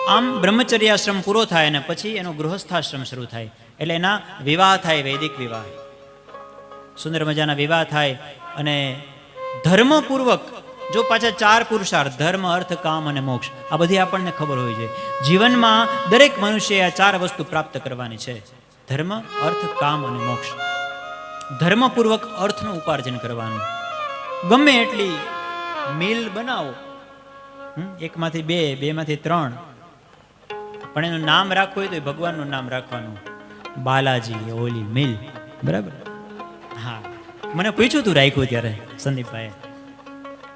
આમ બ્રહ્મચર્યાશ્રમ પૂરો થાય અને પછી એનો ગૃહસ્થાશ્રમ શરૂ થાય, એટલે એના વિવાહ થાય, વૈદિક વિવાહ. સુંદર મજાના વિવાહ થાય અને ધર્મપૂર્વક, જો પાછા 4 પુરુષાર્થ, ધર્મ, અર્થ, કામ અને મોક્ષ, આ બધી આપણને ખબર હોવી જોઈએ. જીવનમાં દરેક મનુષ્ય આ 4 વસ્તુ પ્રાપ્ત કરવાની છે: ધર્મ, અર્થ, કામ અને મોક્ષ. ધર્મપૂર્વક અર્થનું ઉપાર્જન કરવાનું. ગમે એટલી મિલ બનાવો, 1 માંથી 2, 2 માંથી 3, પણ એનું નામ રાખવું હોય તો ભગવાનનું નામ રાખવાનું. બાલાજી ઓલી મિલ, બરાબર? હા, મને પૂછ્યું તું રાખ્યું ત્યારે સંદીપભાઈ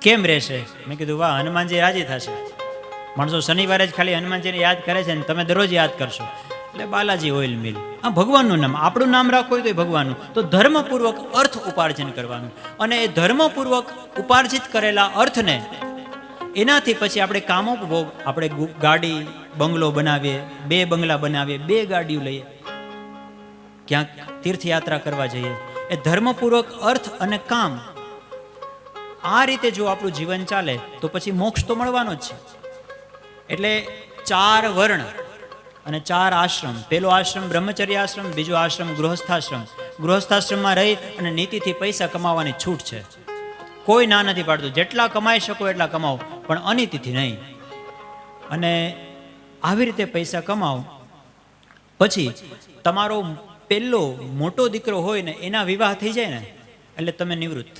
કેમ રહેશે? મેં કીધું વાહ, હનુમાનજી રાજી થશે. માણસો શનિવારે જ ખાલી હનુમાનજીને યાદ કરે છે ને તમે દરરોજ યાદ કરશો, એટલે બાલાજી ઓઇલ મિલ. આ ભગવાનનું નામ, આપણું નામ રાખવું હોય તો ભગવાનનું. તો ધર્મપૂર્વક અર્થ ઉપાર્જન કરવાનું, અને એ ધર્મપૂર્વક ઉપાર્જિત કરેલા અર્થને એનાથી પછી આપણે કામોપભોગ, આપણે ગાડી બંગલો બનાવીએ, 2 બંગલા બનાવીએ, 2 ગાડીઓ લઈએ, ક્યાંક તીર્થયાત્રા કરવા જઈએ. એ ધર્મપૂર્વક અર્થ અને કામ, આ રીતે જો આપણું જીવન ચાલે તો પછી મોક્ષ તો મળવાનો જ છે. એટલે 4 વર્ણ અને 4 આશ્રમ. પહેલો આશ્રમ બ્રહ્મચર્ય આશ્રમ, બીજો આશ્રમ ગૃહસ્થાશ્રમ. ગૃહસ્થાશ્રમમાં રહી અને નીતિથી પૈસા કમાવાની છૂટ છે. કોઈ ના નથી પાડતું, જેટલા કમાઈ શકો એટલા કમાવો, પણ અનીતિથી નહીં. અને આવી રીતે પૈસા કમાવો. પછી તમારો પહેલો મોટો દીકરો હોય ને એના વિવાહ થઈ જાય ને એટલે તમે નિવૃત્ત.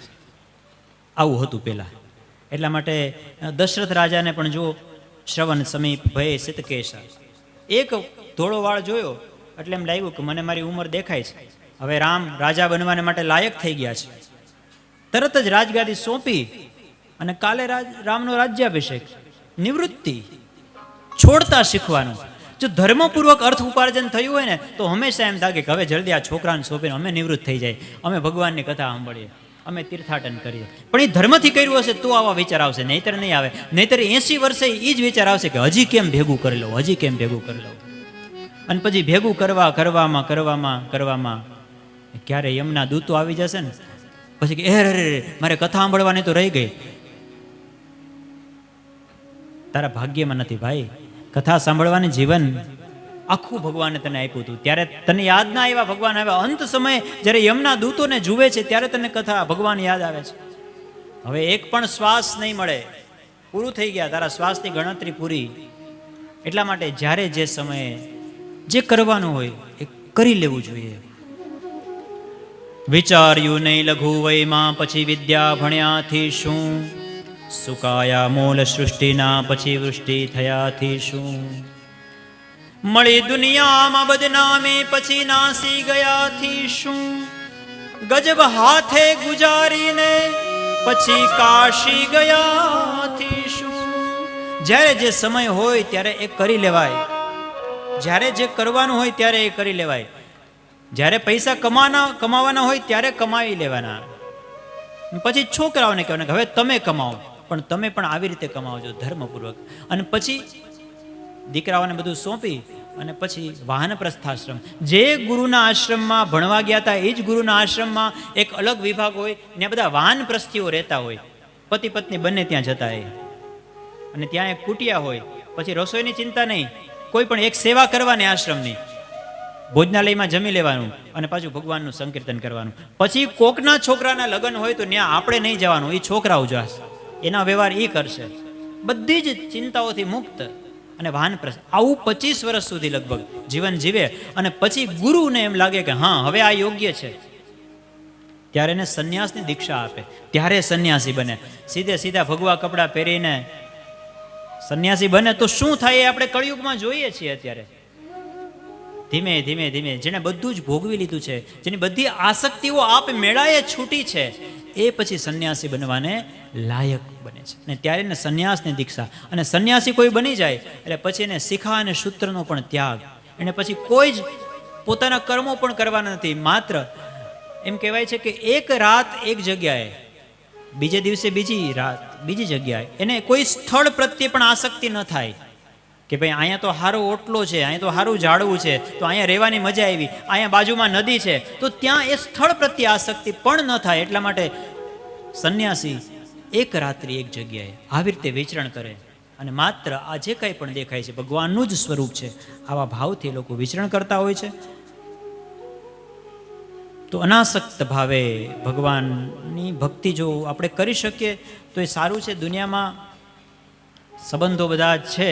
આવું હતું પહેલા. એટલા માટે દશરથ રાજાને પણ જો શ્રવણ સમીપ ભય સિતકેશા, એક ધોળો વાળ જોયો એટલે એમ લાગ્યું કે મને મારી ઉંમર દેખાય છે, હવે રામ રાજા બનવાને માટે લાયક થઈ ગયા છે. તરત જ રાજગાદી સોંપી અને કાલે રામનો રાજ્યાભિષેક. નિવૃત્તિ, છોડતા શીખવાનું. જો ધર્મપૂર્વક અર્થ ઉપાર્જન થયું હોય ને તો હંમેશા એમ થાય કે હવે જલ્દી આ છોકરાને સોંપીને અમે નિવૃત્ત થઈ જાય, અમે ભગવાનની કથા સાંભળીએ, અમે તીર્થાટન કરીએ. પણ એ ધર્મથી કર્યું હશે તો આવા વિચાર આવશે, નહીતર નહીં આવે. નહીતર 80 વર્ષે એ જ વિચાર આવશે કે હજી કેમ ભેગું કરી લઉં, હજી કેમ ભેગું કરી લઉં. અને પછી ભેગું કરવામાં ક્યારે યમના દૂતો આવી જશે ને પછી કે રે મારે કથા સાંભળવાની તો રહી ગઈ. તારા ભાગ્યમાં નથી ભાઈ. કથા સાંભળવાની જીવન આખું ભગવાને તને આપ્યું હતું, ત્યારે તને યાદ ના આવ્યા ભગવાન આવ્યા. અંત સમયે જ્યારે યમના દૂતોને જુએ છે ત્યારે તને કથા ભગવાન યાદ આવે છે. હવે એક પણ શ્વાસ નહીં મળે, પૂરું થઈ ગયા, તારા શ્વાસની ગણતરી પૂરી. એટલા માટે જ્યારે જે સમયે જે કરવાનું હોય એ કરી લેવું જોઈએ. વિચાર્યું નહીં લઘુ વયમાં પછી વિદ્યા ભણ્યાથી શું, સુકાયા મૂળ સૃષ્ટિના પછી વૃષ્ટિ થયાથી શું, મળી દુનિયામાં બદનામી પછી નાસી ગયાથી શું, ગજબ હાથે ગુજારીને પછી કાશી ગયાથી શું. જ્યારે જે સમય હોય ત્યારે એ કરી લેવાય, જ્યારે જે કરવાનું હોય ત્યારે એ કરી લેવાય. જ્યારે પૈસા કમાવાના હોય ત્યારે કમાવી લેવાના. પછી છોકરાઓને કહેવાના કે હવે તમે કમાવો, પણ તમે પણ આવી રીતે કમાવજો ધર્મપૂર્વક. અને પછી દીકરાઓને બધું સોંપી અને પછી વાનપ્રસ્થાશ્રમ. જે ગુરુના આશ્રમમાં ભણવા ગયા હતા એ જ ગુરુના આશ્રમમાં એક અલગ વિભાગ હોય, ને બધા વાનપ્રસ્થીઓ રહેતા હોય, પતિ પત્ની બંને ત્યાં જતા હોય. અને ત્યાં એક કુટિયા હોય. પછી રસોઈની ચિંતા નહીં, કોઈ પણ એક સેવા કરવાની આશ્રમની, ભોજનાલયમાં જમી લેવાનું અને પાછું ભગવાનનું સંકીર્તન કરવાનું. પછી કોકના છોકરાના લગ્ન હોય તો ત્યાં આપણે નહીં જવાનું, એ છોકરાઓ જશે, એના વ્યવહાર એ કરશે. બધી જ ચિંતાઓથી મુક્ત અને વાનપ્રસ્થ. આવું 25 વર્ષ સુધી લગભગ જીવન જીવે. અને પછી ગુરુને એમ લાગે કે હા હવે આ યોગ્ય છે, ત્યારે એને સંન્યાસની દીક્ષા આપે, ત્યારે સંન્યાસી બને. સીધા ભગવા કપડાં પહેરીને સંન્યાસી બને તો શું થાય એ આપણે કળિયુગમાં જોઈએ છીએ અત્યારે. ધીમે ધીમે જેને બધું જ ભોગવી લીધું છે, જેની બધી આસક્તિઓ આપ મેળાએ છૂટી છે, એ પછી સંન્યાસી બનવાને લાયક બને છે. ને ત્યારે એને સંન્યાસની દીક્ષા. અને સંન્યાસી કોઈ બની જાય એટલે પછી એને શિખા અને સૂત્રનો પણ ત્યાગ. એને પછી કોઈ જ પોતાના કર્મો પણ કરવાના નથી. માત્ર એમ કહેવાય છે કે એક રાત એક જગ્યાએ, બીજે દિવસે બીજી રાત બીજી જગ્યાએ. એને કોઈ સ્થળ પ્રત્યે પણ આસક્તિ ન થાય કે ભાઈ અહીંયા તો સારો ઓટલો છે, અહીંયા તો સારું ઝાડવું છે, તો અહીંયા રહેવાની મજા આવી, અહીંયા બાજુમાં નદી છે, તો ત્યાં એ સ્થળ પ્રત્યે આસક્તિ પણ ન થાય. એટલા માટે સંન્યાસી એક રાત્રિ એક જગ્યાએ આવી રીતે વિચરણ કરે. અને માત્ર આ જે કંઈ પણ દેખાય છે ભગવાનનું જ સ્વરૂપ છે, આવા ભાવથી એ લોકો વિચરણ કરતા હોય છે. તો અનાસક્ત ભાવે ભગવાનની ભક્તિ જો આપણે કરી શકીએ તો એ સારું છે. દુનિયામાં સંબંધો બધા છે,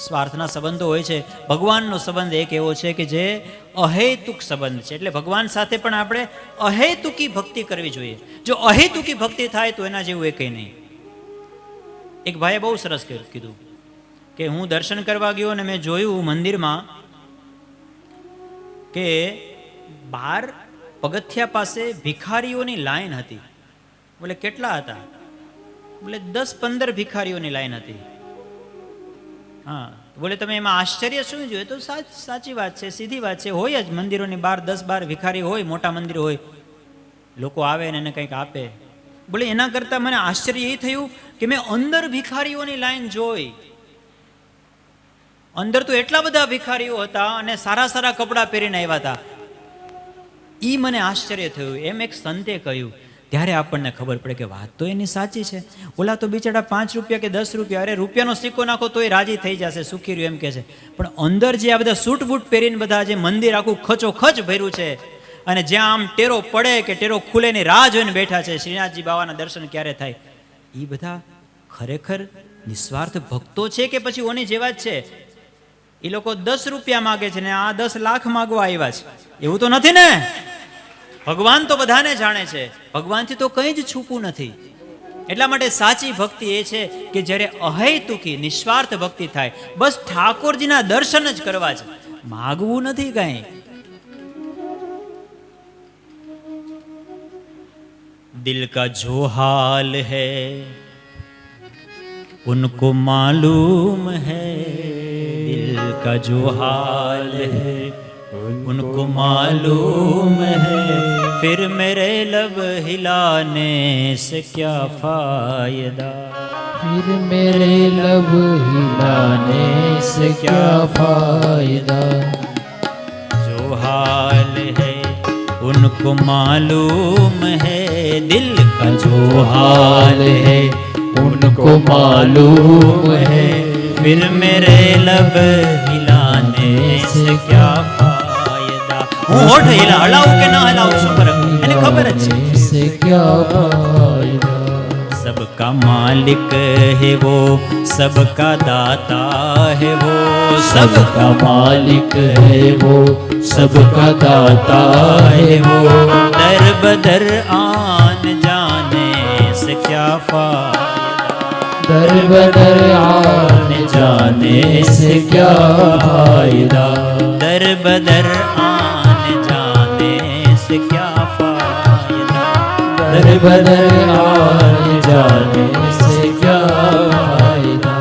સ્વાર્થના સંબંધો હોય છે. ભગવાનનો સંબંધ એક એવો છે કે જે અહેતુક સંબંધ છે. એટલે ભગવાન સાથે પણ આપણે અહેતુકી ભક્તિ કરવી જોઈએ. જો અહેતુકી ભક્તિ થાય તો એના જેવું એ કંઈ નહીં. એક ભાઈએ બહુ સરસ કીધું કે હું દર્શન કરવા ગયો અને મેં જોયું મંદિરમાં કે 12 પગથિયા પાસે ભિખારીઓની લાઈન હતી. બોલે કેટલા હતા? બોલે 10-15 ભિખારીઓની લાઈન હતી. હા, બોલે તમે એમાં આશ્ચર્ય શું જોયું? તો સાચી વાત છે, સીધી વાત છે. હોય જ મંદિરોની બહાર 10-12 ભિખારી હોય, મોટા મંદિર હોય, લોકો આવે ને એને કંઈક આપે. બોલે એના કરતાં મને આશ્ચર્ય એ થયું કે મેં અંદર ભિખારીઓની લાઈન જોઈ. અંદર તો એટલા બધા ભિખારીઓ હતા અને સારા સારા કપડાં પહેરીને આવ્યા હતા. એ મને આશ્ચર્ય થયું. એમ એક સંતે કહ્યું. ત્યારે આપણને ખબર પડે કે વાત તો એની સાચી છે. ઓલા તો બિચારા 5 રૂપિયા કે 10 રૂપિયા, અરે રૂપિયાનો સિક્કો નાખો તોય રાજી થઈ જશે, સુખી રહ્યું એમ કે છે. પણ અંદર જે આ બધા સૂટ બૂટ પહેરીને બધા જે મંદિર આખું ખચોખચ ભર્યું છે અને જ્યાં આમ ટેરો પડે કે ટેરો ખુલે ની રાહ જોઈને બેઠા છે, શ્રીનાથજી બાવાના દર્શન ક્યારે થાય, એ બધા ખરેખર નિસ્વાર્થ ભક્તો છે કે પછી ઓની જેવા જ છે? એ લોકો 10 રૂપિયા માગે છે ને આ 10 લાખ માગવા આવ્યા છે, એવું તો નથી ને? ભગવાન તો બધાને જાણે છે, ભગવાનથી તો કંઈ જ છૂપું નથી. એટલા માટે સાચી ભક્તિ એ છે કે જ્યારે અહેતુકી નિસ્વાર્થ ભક્તિ થાય, બસ ઠાકોરજીના દર્શન જ કરવા છે, માગવું નથી કંઈ. દિલ કા જો હાલ હૈ उनको मालूम है, दिल का जो हाल है उनको मालूम है, फिर मेरे लब हिलाने से क्या फायदा, फिर मेरे लब हिलाने से क्या फायदा, जो हाल है उनको मालूम है, दिल का जो हाल है उनको मालूम है, फिर मेरे लब हिलाने से क्या फायदा. હું હોઠ હલાવું કે ના હલાવું શું ફરક, એને ખબર જ છે. से क्या फायदा, सबका मालिक है वो, सबका दाता है वो, सबका मालिक है वो, सबका दाता है वो, दर बदर आन जाने से क्या फायदा, दर बदर आने जाने से क्या फायदा, दर बदर आने जाने से क्या फायदा, दर बदर आने जाने से क्या फायदा.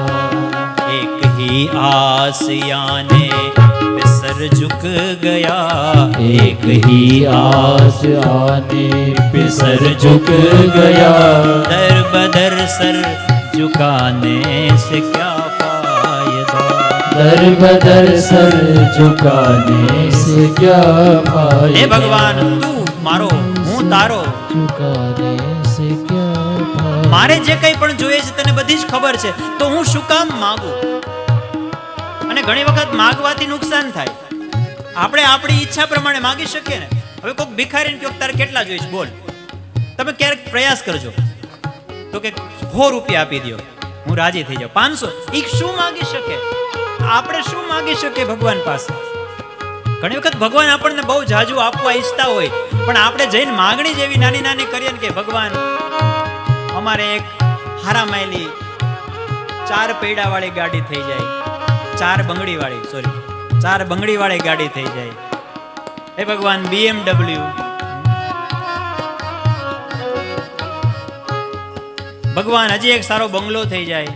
एक ही आसियाने पे सर झुक गया, एक ही आस आने पे सर झुक गया, दर बदर सर झुकाने से क्या फायदा. दर बदर सर झुकाने से क्या फायदा. हे भगवान તું મારો હું તારો, झुकाने से क्या फायदा. મારે જે કંઈ પણ જોઈએ છે તને બધી જ ખબર છે, તો હું શું કામ માંગુ? અને ઘણી વખત માગવાથી નુકસાન થાય. આપણે આપણી ઈચ્છા પ્રમાણે માગી શકીએ ને. હવે કોઈક ભિખારીને કહો તારે કેટલા જોઈએ બોલ, તમે ક્યારેક પ્રયાસ કરજો તો કે 100 રૂપિયા આપી દો, હું રાજી થઈ જાઉં. 500 એ શું માગી શકે? આપણે શું માગી શકીએ ભગવાન પાસે? ઘણી વખત ભગવાન આપણને બહુ જાજુ આપવા ઈચ્છતા હોય, પણ આપણે જઈને માગણી જેવી નાની નાની કરીએ ને કે ભગવાન અમારે એક હારામાયલી 4 પૈડા વાળી ગાડી થઈ જાય, 4 બંગડી વાળી ગાડી થઈ જાય. હે ભગવાન BMW, ભગવાન હજી એક સારો બંગલો થઈ જાય,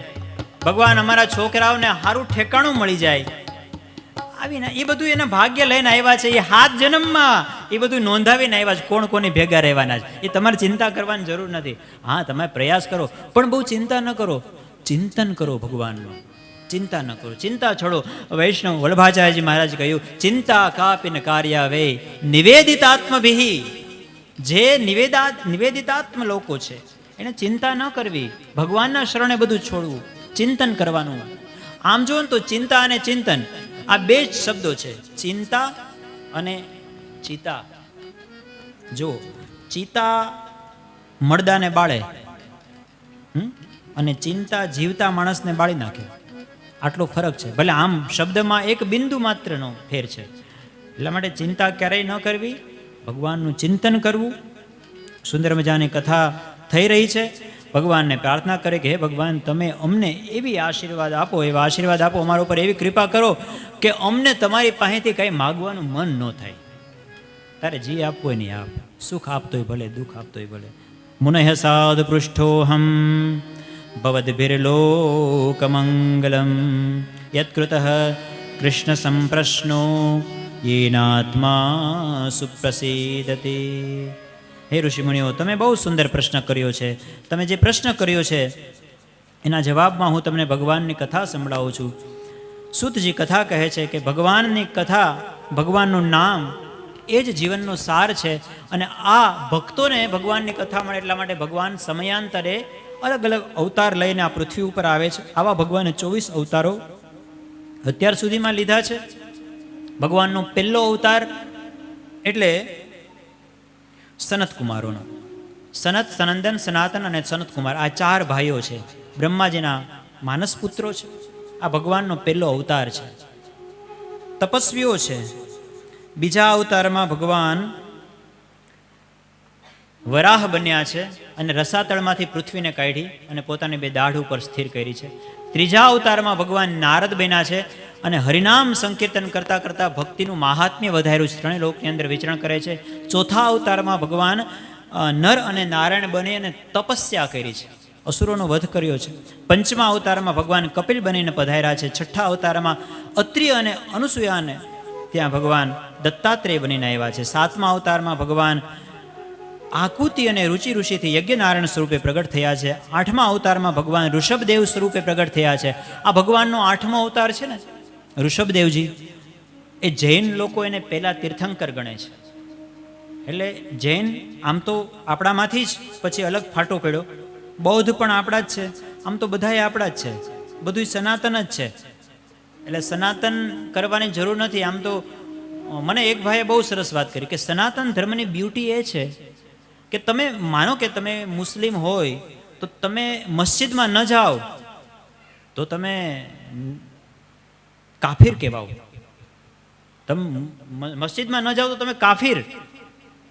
ભગવાન અમારા છોકરાઓને સારું ઠેકાણું મળી જાય. આવીને એ બધું એના ભાગ્ય લઈને આવ્યા છે, એ 7 જન્મમાં એ બધું નોંધાવીને આવ્યા છે, કોણ કોની ભેગા રહેવાના છે. એ તમારે ચિંતા કરવાની જરૂર નથી. હા, તમે પ્રયાસ કરો પણ બહુ ચિંતા ન કરો, ચિંતન કરો ભગવાનનું. ચિંતા ન કરો, ચિંતા છોડો. વૈષ્ણવ વલ્લભાચાર્યજી મહારાજ કહ્યું, ચિંતા કાપિન કાર્યાવે નિવેદિતાત્મભિ. જે નિવેદિતાત્મ લોકો છે એને ચિંતા ન કરવી, ભગવાનના શરણે બધું છોડવું. ચિંતન કરવાનું. આમ જુઓ ને તો ચિંતા અને ચિંતન આ બે જ શબ્દો છે, ચિંતા અને ચિતા. જો ચિતા મરદાને બાળે અને ચિંતા જીવતા માણસને બાળી નાખે, આટલો ફરક છે. ભલે આમ શબ્દમાં એક બિંદુ માત્રનો ફેર છે. એટલા માટે ચિંતા ક્યારેય ન કરવી, ભગવાનનું ચિંતન કરવું. સુંદર મજાની કથા થઈ રહી છે. ભગવાનને પ્રાર્થના કરે કે હે ભગવાન, તમે અમને એવી આશીર્વાદ આપો, એવા આશીર્વાદ આપો, અમારા ઉપર એવી કૃપા કરો કે અમને તમારી પાસેથી કંઈ માગવાનું મન ન થાય. તારે જી આપવું હોય નહીં આપ, સુખ આપતોય ભલે, દુઃખ આપતોય ભલે. મુનઃ સાધ પૃષ્ઠોહમ ભવદ્ભિર્લોકમંગલમ યત્કૃતઃ કૃષ્ણ સંપ્રશ્નો યેનાત્મા સુપ્રસીદતે. હે ઋષિમુનિઓ, તમે બહુ સુંદર પ્રશ્ન કર્યો છે. તમે જે પ્રશ્ન કર્યો છે એના જવાબમાં હું તમને ભગવાનની કથા સંભળાવું છું. સૂતજી કથા કહે છે કે ભગવાનની કથા, ભગવાનનું નામ એ જ જીવનનો સાર છે. અને આ ભક્તોને ભગવાનની કથા મળે એટલા માટે ભગવાન સમયાંતરે અલગ અલગ અવતાર લઈને આ પૃથ્વી ઉપર આવે છે. આવા ભગવાને 24 અવતારો અત્યાર સુધીમાં લીધા છે. ભગવાનનો પહેલો અવતાર એટલે સનત કુમારોનો. સનત, સનંદન, સનાતન અને સનત કુમાર આ 4 ભાઈઓ છે. બ્રહ્માજીના માનસ પુત્રો છે. આ ભગવાનનો પહેલો અવતાર છે. તપસ્વીઓ છે. બીજા અવતારમાં ભગવાન વરાહ બન્યા છે અને રસાતળમાંથી પૃથ્વીને કાઢી અને પોતાની 2 દાઢ ઉપર સ્થિર કરી છે. ત્રીજા અવતારમાં ભગવાન નારદ બન્યા છે અને હરિનામ સંકીર્તન કરતા કરતા ભક્તિનું મહાત્મ્ય વધાર્યું છે. 3 લોકની અંદર વિચરણ કરે છે. ચોથા અવતારમાં ભગવાન નર અને નારાયણ બની અને તપસ્યા કરી છે, અસુરોનો વધ કર્યો છે. પંચમા અવતારમાં ભગવાન કપિલ બનીને પધાર્યા છે. છઠ્ઠા અવતારમાં અત્રિ અને અનુસૂયાને ત્યાં ભગવાન દત્તાત્રેય બનીને આવ્યા છે. સાતમા અવતારમાં ભગવાન આકુતિ અને રુચિ ઋષિથી યજ્ઞનારાયણ સ્વરૂપે પ્રગટ થયા છે. આઠમા અવતારમાં ભગવાન ઋષભદેવ સ્વરૂપે પ્રગટ થયા છે. આ ભગવાનનો 8મો અવતાર છે ને ઋષભદેવજી, એ જૈન લોકો એને પહેલા તીર્થંકર ગણે છે. એટલે જૈન આમ તો આપણામાંથી જ પછી અલગ ફાટો પડ્યો, બૌદ્ધ પણ આપણા જ છે, આમ તો બધાએ આપણા જ છે, બધું સનાતન જ છે. એટલે સનાતન કરવાની જરૂર નથી. આમ તો મને એક ભાઈએ બહુ સરસ વાત કરી કે સનાતન ધર્મની બ્યુટી એ છે કે તમે માનો કે તમે મુસ્લિમ હોય તો તમે મસ્જિદમાં ન જાઓ તો તમે કાફિર કહેવાઓ. તમે મસ્જિદમાં ન જાઓ તો તમે કાફિર.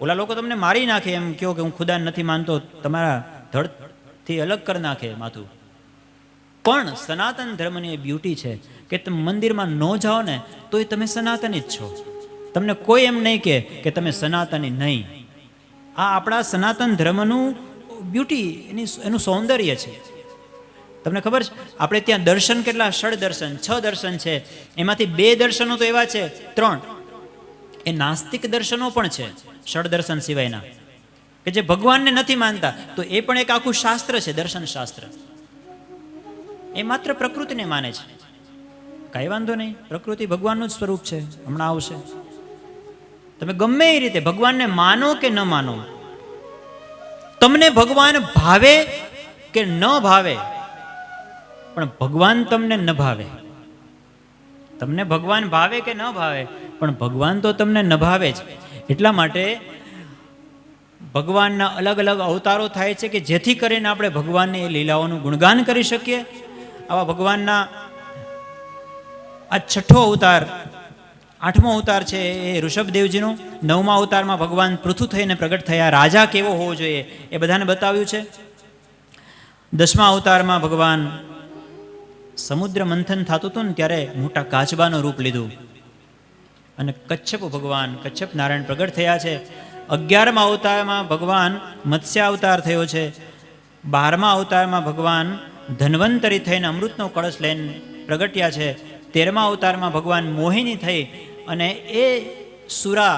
ઓલા લોકો તમને મારી નાખે એમ કહો કે હું ખુદા નથી માનતો, તમારા ધડથી અલગ કરી નાખે માથું. પણ સનાતન ધર્મની એ બ્યુટી છે કે તમે મંદિરમાં ન જાઓ ને તોય તમે સનાતની જ છો. તમને કોઈ એમ નહીં કે તમે સનાતની નહીં. આ આપણા સનાતન ધર્મનું બ્યુટી, એનું સૌંદર્ય છે. તમને ખબર છે આપણે ત્યાં દર્શન કેટલા? 6 દર્શન, 6 દર્શન છે. એમાંથી 2 દર્શનો તો એવા છે, 3 એ નાસ્તિક દર્શનો પણ છે 6 દર્શન સિવાયના, કે જે ભગવાનને નથી માનતા. તો એ પણ એક આખું શાસ્ત્ર છે, દર્શન શાસ્ત્ર. એ માત્ર પ્રકૃતિને માને છે. કાંઈ વાંધો નહીં, પ્રકૃતિ ભગવાનનું જ સ્વરૂપ છે, હમણાં આવશે. તમે ગમે એ રીતે ભગવાનને માનો કે ન માનો, તમને ભગવાન ભાવે કે ન ભાવે, પણ ભગવાન તમને ન ભાવે. તમને ભગવાન ભાવે કે ન ભાવે, પણ ભગવાન તો તમને ન ભાવે જ. એટલા માટે ભગવાનના અલગ અલગ અવતારો થાય છે કે જેથી કરીને આપણે ભગવાનની એ લીલાઓનું ગુણગાન કરી શકીએ. આવા ભગવાનના આ 6થો અવતાર, 8મો અવતાર છે એ ઋષભદેવજીનો. 9મા અવતારમાં ભગવાન પૃથુ થઈને પ્રગટ થયા. રાજા કેવો હોવો જોઈએ એ બધાને બતાવ્યું છે. 10મા અવતારમાં ભગવાન સમુદ્ર મંથન થતું હતું ને ત્યારે મોટા કાચબાનું રૂપ લીધું અને કચ્છપ ભગવાન, કચ્છપ નારાયણ પ્રગટ થયા છે. 11મા અવતારમાં ભગવાન મત્સ્ય અવતાર થયો છે. 12મા અવતારમાં ભગવાન ધન્વંતરી થઈને અમૃતનો કળશ લઈને પ્રગટ્યા છે. 13મા અવતારમાં ભગવાન મોહિની થઈ અને એ સુરા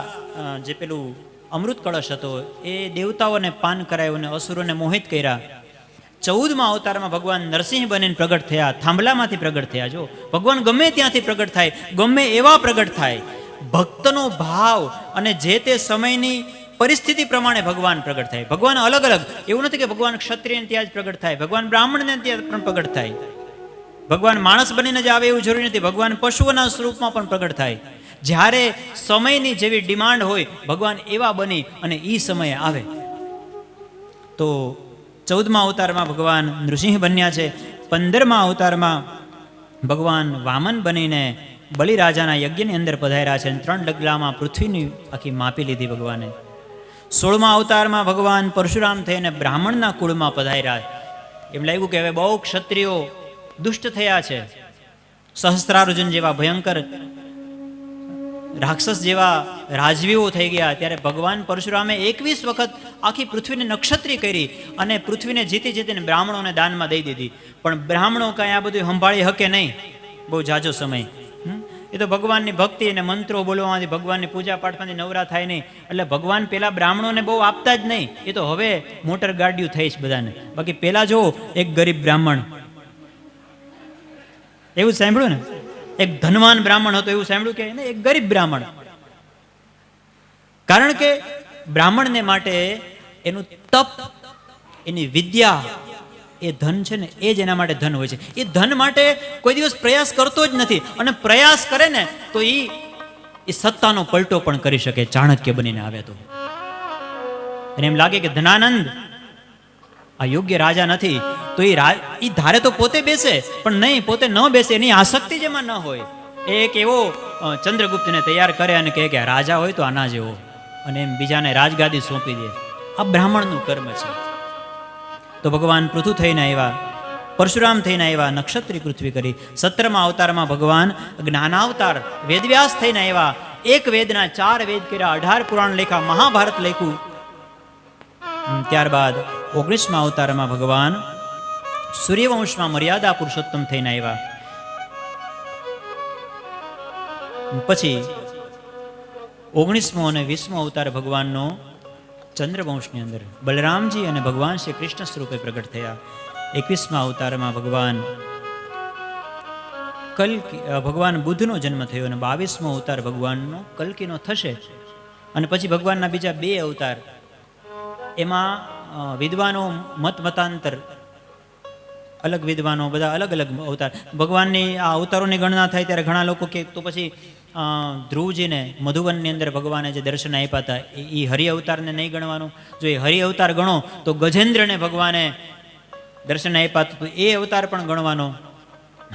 જે પેલું અમૃત કળશ હતો એ દેવતાઓને પાન કરાયું અને અસુરોને મોહિત કર્યા. 14મા અવતારમાં ભગવાન નરસિંહ બનીને પ્રગટ થયા, થાંભલામાંથી પ્રગટ થયા. જો ભગવાન ગમે ત્યાંથી પ્રગટ થાય, ગમે એવા પ્રગટ થાય. ભક્તનો ભાવ અને જે તે સમયની પરિસ્થિતિ પ્રમાણે ભગવાન પ્રગટ થાય. ભગવાન અલગ અલગ, એવું નથી કે ભગવાન ક્ષત્રિયને ત્યાં જ પ્રગટ થાય, ભગવાન બ્રાહ્મણને ત્યાં પણ પ્રગટ થાય. ભગવાન માણસ બનીને જ આવે એવું જરૂરી નથી. ભગવાન પશુઓના સ્વરૂપમાં પણ પ્રગટ થાય. જ્યારે સમયની જેવી ડિમાન્ડ હોય ભગવાન એવા બની અને એ સમયે આવે. તો 14મા અવતારમાં ભગવાન નૃસિંહ બન્યા છે. 15મા અવતારમાં ભગવાન વામન બનીને બલિરાજાના યજ્ઞની અંદર પધાર્યા છે અને 3 ડગલામાં પૃથ્વીની આખી માપી લીધી ભગવાને. 16મા અવતારમાં ભગવાન પરશુરામ થઈને બ્રાહ્મણના કુળમાં પધાર્યા. એમ લાગ્યું કે હવે બહુ ક્ષત્રિયો દુષ્ટ થયા છે, સહસ્ત્રાર્જુન જેવા ભયંકર રાક્ષસ જેવા રાજવીઓ થઈ ગયા. ત્યારે ભગવાન પરશુરામે 21 વખત આખી પૃથ્વીને નક્ષત્રી કરી અને પૃથ્વીને જીતી જીતીને બ્રાહ્મણોને દાનમાં દઈ દીધી. પણ બ્રાહ્મણો કાંઈ આ બધું સંભાળી શકે નહીં બહુ જાજો સમય. એ તો ભગવાનની ભક્તિ અને મંત્રો બોલવામાંથી, ભગવાનની પૂજા પાઠમાંથી નવરા થાય નહીં. એટલે ભગવાન પેલા બ્રાહ્મણોને બહુ આપતા જ નહીં. એ તો હવે મોટર ગાડીઓ થઈ છે બધાને. બાકી પેલા જો એક ગરીબ બ્રાહ્મણ, એવું સાંભળ્યું ને, એક ધનવાન બ્રાહ્મણ હતો એવું સાંભળ્યું કે એક ગરીબ બ્રાહ્મણ. કારણ કે બ્રાહ્મણને માટે એનું તપ, એની વિદ્યા, એ ધન છે ને, એ જ એના માટે ધન હોય છે. એ ધન માટે કોઈ દિવસ પ્રયાસ કરતો જ નથી. અને પ્રયાસ કરે ને તો એ સત્તાનો પલટો પણ કરી શકે, ચાણક્ય બનીને આવે તો. અને એમ લાગે કે ધનાનંદ આ યોગ્ય રાજા નથી, તો એ ધારે તો પોતે બેસે, પણ નહીં, પોતે ન બેસે, એની આસક્તિ જેમાં ન હોય. એક એવો ચંદ્રગુપ્તને તૈયાર કરે અને કહે કે રાજા હોય તો આના જેવો, અને એમ બીજાને રાજગાદી સોંપી દે. આ બ્રાહ્મણનું કર્મ છે. તો ભગવાન પૃથુ થઈને આવ્યા, પરશુરામ થઈને આવ્યા, નક્ષત્રી પૃથ્વી કરી. 17મા અવતારમાં ભગવાન જ્ઞાનાવતાર વેદવ્યાસ થઈને આવ્યા. એક વેદના 4 વેદ કર્યા, 18 પુરાણ લેખા, મહાભારત લખ્યું. ત્યારબાદ 19મા અવતારમાં ભગવાન સૂર્યવંશમાં મર્યાદા પુરુષોત્તમ થઈને આવ્યા. પછી 19મો અને 20મો અવતાર ભગવાનનો ચંદ્રવંશની અંદર બલરામજી અને ભગવાન શ્રી કૃષ્ણ સ્વરૂપે પ્રગટ થયા. 21મા અવતારમાં ભગવાન બુદ્ધનો જન્મ થયો અને 22મો અવતાર ભગવાનનો કલ્કીનો થશે. અને પછી ભગવાનના બીજા 2 અવતાર, એમાં વિદ્વાનો મતાંતર, અલગ વિદ્વાનો બધા અલગ અલગ અવતાર. ભગવાનની આ અવતારોની ગણના થાય ત્યારે ઘણા લોકો કે તો પછી ધ્રુવજીને મધુવનની અંદર ભગવાને જે દર્શન આપ્યા હતા એ હરિ અવતારને નહીં ગણવાનું. જો એ હરિ અવતાર ગણો તો ગજેન્દ્રને ભગવાને દર્શન આપ્યા તો એ અવતાર પણ ગણવાનો.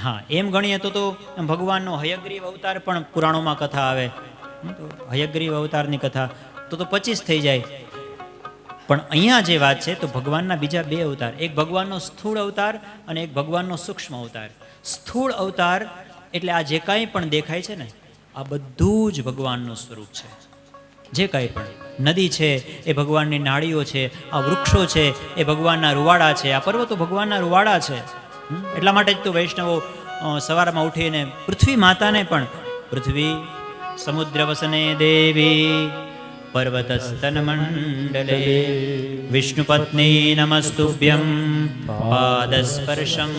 હા, એમ ગણીએ તો ભગવાનનો હયગ્રીવ અવતાર પણ પુરાણોમાં કથા આવે. તો હયગ્રીવ અવતારની કથા તો 25 થઈ જાય. પણ અહીંયા જે વાત છે તો ભગવાનના બીજા 2 અવતાર, એક ભગવાનનો સ્થૂળ અવતાર અને એક ભગવાનનો સૂક્ષ્મ અવતાર. સ્થૂળ અવતાર એટલે આ જે કાંઈ પણ દેખાય છે ને, આ બધું જ ભગવાનનું સ્વરૂપ છે. જે કાંઈ પણ નદી છે એ ભગવાનની નાળીઓ છે, આ વૃક્ષો છે એ ભગવાનના રૂવાડા છે, આ પર્વતો ભગવાનના રૂવાડા છે. એટલા માટે જ તો વૈષ્ણવો સવારમાં ઉઠીને પૃથ્વી માતાને પણ પૃથ્વી સમુદ્ર વસને દેવી પર્વતસ્તન મંડલે વિષ્ણુપત્ની નમસ્તુભ્યમ પાદસ્પર્શમ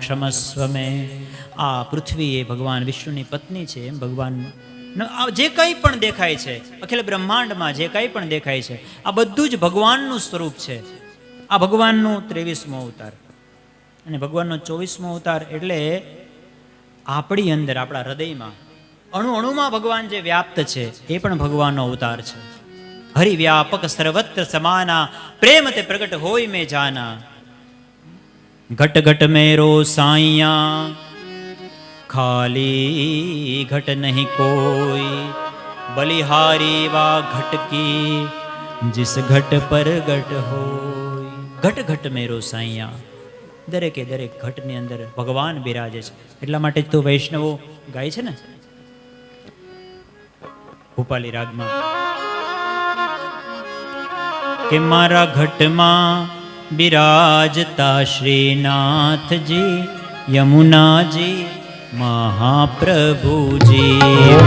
ક્ષમસ્વ મે. આ પૃથ્વી એ ભગવાન વિષ્ણુની પત્ની છે. એમ ભગવાન જે કંઈ પણ દેખાય છે, અખિલ બ્રહ્માંડમાં જે કંઈ પણ દેખાય છે, આ બધું જ ભગવાનનું સ્વરૂપ છે. આ ભગવાનનું 23મો અવતાર અને ભગવાનનો 24મો અવતાર એટલે આપણી અંદર, આપણા હૃદયમાં, અણુ અણુમાં ભગવાન જે વ્યાપ્ત છે એ પણ ભગવાનનો અવતાર છે. હરિવ્યાપક સર્વત્ર સમાના, પ્રેમ તે પ્રગટ હોય મેં જાના. ઘટ ઘટ મેરો સાઈયા, ખાલી ઘટ નહીં કોઈ, બલિહારી વા ઘટ કી, जिस घट पर घट હોય. ઘટ ઘટ મેરો સાઈયા, દરેકે દરેક ઘટની અંદર ભગવાન બિરાજે છે. એટલા માટે જ તો વૈષ્ણવો ગાય છે ને ભૂપાલી રાગમાં કે મારા ઘટમાં બિરાજતા શ્રીનાથજી, યમુનાજી મહાપ્રભુજી.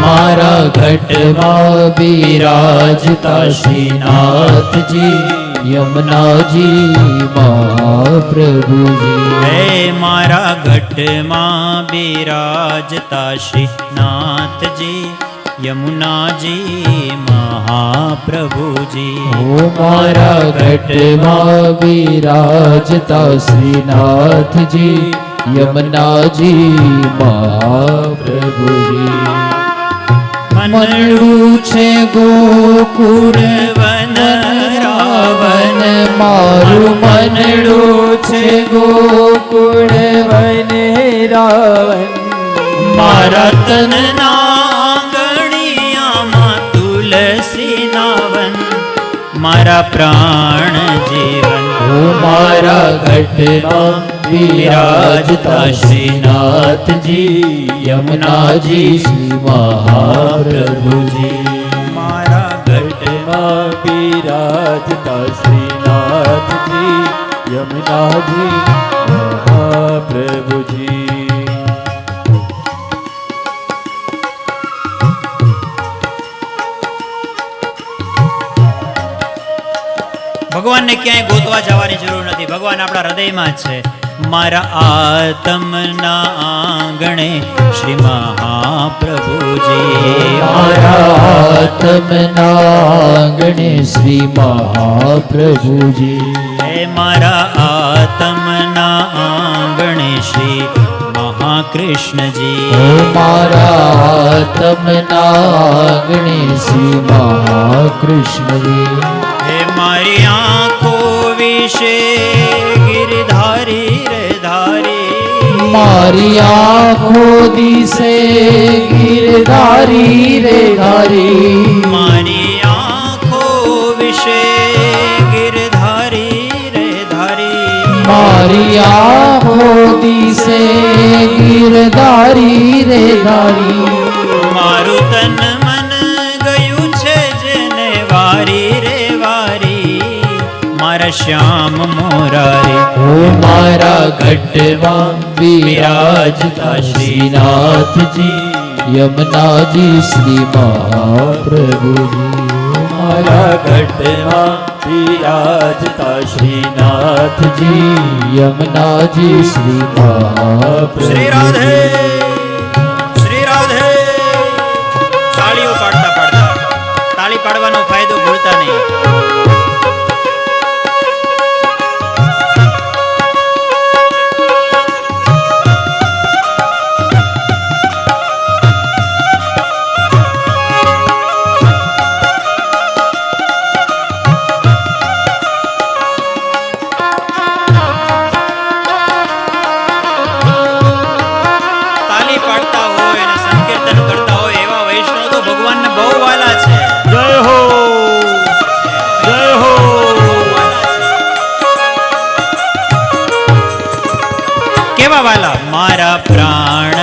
મારા ઘટમાં બિરાજતા શ્રીનાથજી, યમુનાજી મહાપ્રભુજી. હે મારા ઘટમાં બિરાજતા શ્રીનાથજી, યમુનાજી મહાપ્રભુજી. ઓ મારા ઘટમાં બિરાજતા શ્રીનાથજી, યમુનાજી મહાપ્રભુજી મનડું છે ગોકુળ વન રાવણ મારું મનડું છે ગોકુળ વને રાવણ મારા તન નાગણિયામાં તુલસી નાવન મારા પ્રાણ જીવન ઓ મારા ઘટમાં વિરાજતા શ્રીનાથજી યમુનાજી શ્રી મહાપ્રભુજી મારા ગઢમાં બિરાજતા શ્રીનાથજી યમુનાજી મહાપ્રભુજી ભગવાનને ક્યાંય ગોતવા જવાની જરૂર નથી, ભગવાન આપણા હૃદયમાં જ છે. મારા આત્મના આંગણે શ્રી મહાપ્રભુજી મારા આત્મના આંગણે શ્રી મહાપ્રભુજી હે મારા આત્મના આંગણે શ્રી મહાકૃષ્ણજી ઓ મારા આત્મના આંગણે શ્રી મહાકૃષ્ણજી હે મારી આંખો વિશે ગિરધારી રે ધારી મારી આંખો દિશે ગિરધારી રે ધારી મારી આંખો વિશે ગિરધારી રે ધારી મારી આંખો દિશે ગિરધારી રે ધારી મારું તન મન ગયું છે જેને વારી રે વારી મારા શ્યામ મોરારી ઓ મારા ઘટમાં વિરાજતા શ્રીનાથજી યમુનાજી શ્રી મહાપ્રભુજી મારા ઘટમાં બિરાજતા શ્રીનાથજી યમુનાજી શ્રી મહાપ્રભુ શ્રી રાધે શ્રી રાધે. તાળીઓ પાડતા પાડતા, તાળી પાડવાનો ફાયદો ભૂલતા નહીં. તાળી પાડતા હોય અને સંકીર્તન કરતા હોય એવા વૈષ્ણવ તો ભગવાનને બહુ વાલા છે. જય હો જય હો કેવા વાલા? મારા પ્રાણ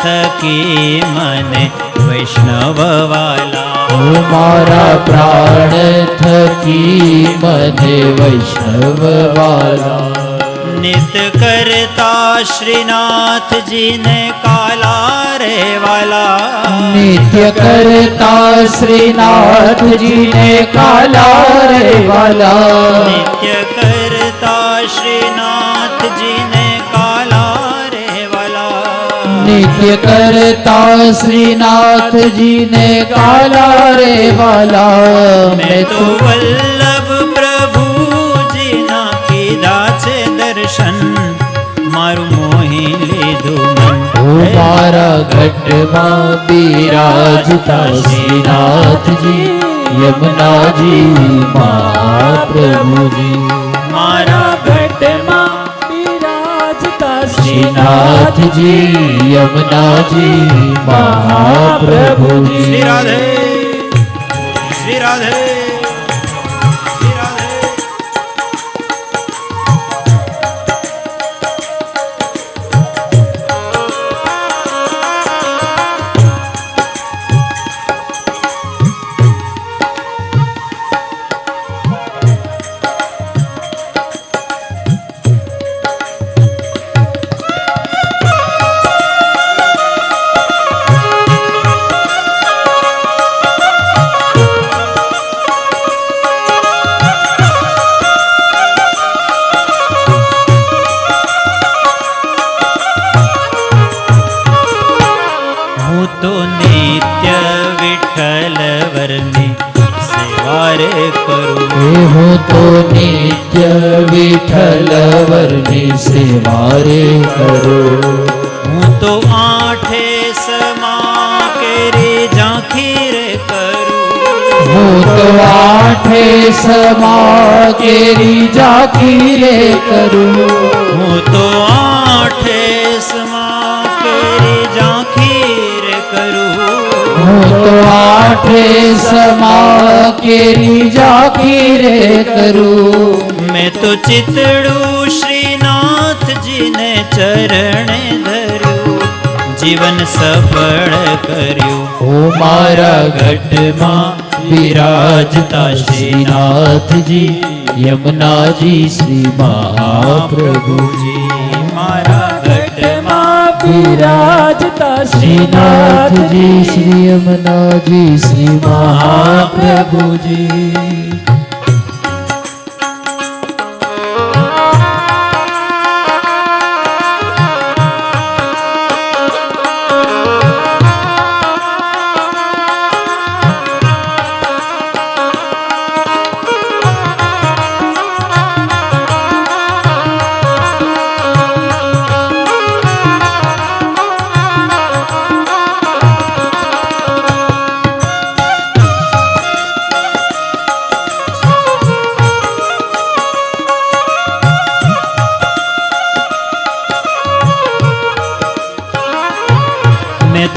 થકી મને વૈષ્ણવ વાલા ઓ મારા પ્રાણ થકી મને વૈષ્ણવ વાલા નિત કરતા શ્રીનાથજીને કાલા રે વાલા નિત્ય કરતા શ્રીનાથજીને કાલા રે વાલા નિત્ય કરતા શ્રીનાથજીને કાલા રે વાલા નિત્ય કરતા શ્રીનાથજીને કાલા રે વાલા મેં તો વલ્લભ પ્રભુજીના કીધા છે દર્શન મારું મોહી લીધું મન ઓ મારા ઘટમાં બિરાજતા શ્રીનાથજી યમુનાજી મહાપ્રભુજી મારા ઘટમાં બિરાજતા શ્રીનાથજી યમુનાજી મહાપ્રભુજી શ્રી રાધે શ્રી રાધે શ્રી રાધે. સેવા રે કરું. હે હું તો નિત્ય વિઠ્ઠલ વરની સેવા રે કરું. હું તો આઠે સમા કેરી ઝાંખી રે કરું. હું તો આઠે સમા કેરી ઝાંખી રે કરું. હું તો આઠે સમા કેરી ઝાંખી રે કરું. હું તો આઠે સમા કેરી ઝાંખી રે કરું. મેં તો ચિતડું શ્રીનાથજીને ચરણે ધર્યું, જીવન સફળ કર્યું. ઓ મારા ગઢમાં બિરાજતા શ્રીનાથજી, યમુનાજી શ્રી મહાપ્રભુજી. મારા ગઢમાં બિરાજતા શ્રીનાથજી શ્રી યમુનાજી શ્રી મહાપ્રભુજી.